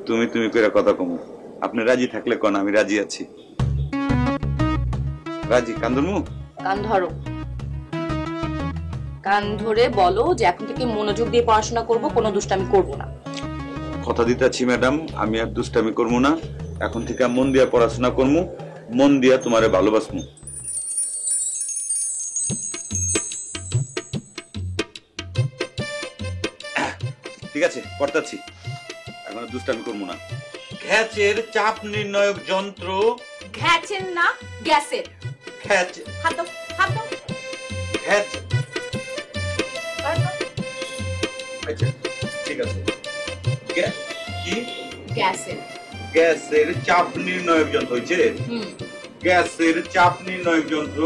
তুমি তুমি করে কথা কমু। আপনি রাজি থাকলে কোন, আমি রাজি আছি। রাজি? কান্দনমু? কান ধরো, কান ধরে বলো যে এখন থেকে মনোযোগ দিয়ে পড়াশোনা করব, কোনো দুষ্টামি করব না। কথা দিতেছি ম্যাডাম, আমি আর দুষ্টামি করবো না, এখন থেকে মন দিয়া পড়াশোনা করবো, মন দিয়া তোমারে ভালোবাসবো। ঠিক আছে, পড়তাছি, এখন দুষ্টামি করবো না। ঘ্যাচের চাপ নির্ণায়ক যন্ত্র। ঘ্যাচের না, গ্যাসের। ঘ্যাচ, হাত দাও, হাত দাও। ঘ্যাচ, আচ্ছা ঠিক আছে। কি? গ্যাসের। গ্যাসের চাপ নির্ণায়ক যন্ত্র হইছে? গ্যাসের চাপ নির্ণায়ক যন্ত্র,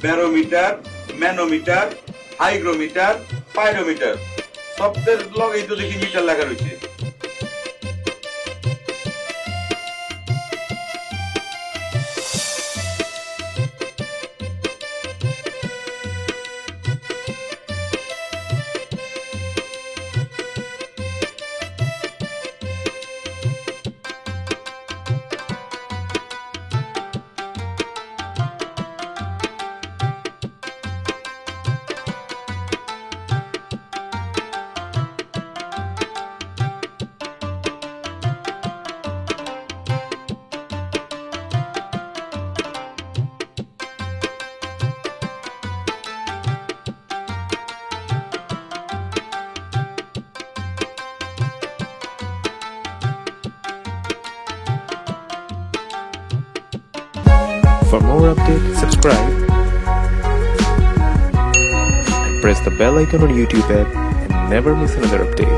ব্যারোমিটার, ম্যানোমিটার, হাইগ্রোমিটার, পাইরোমিটার, সবদের লগেই তো দেখি মিটার লেখা রয়েছে। For more updates, subscribe and press the bell icon on YouTube app and never miss another update.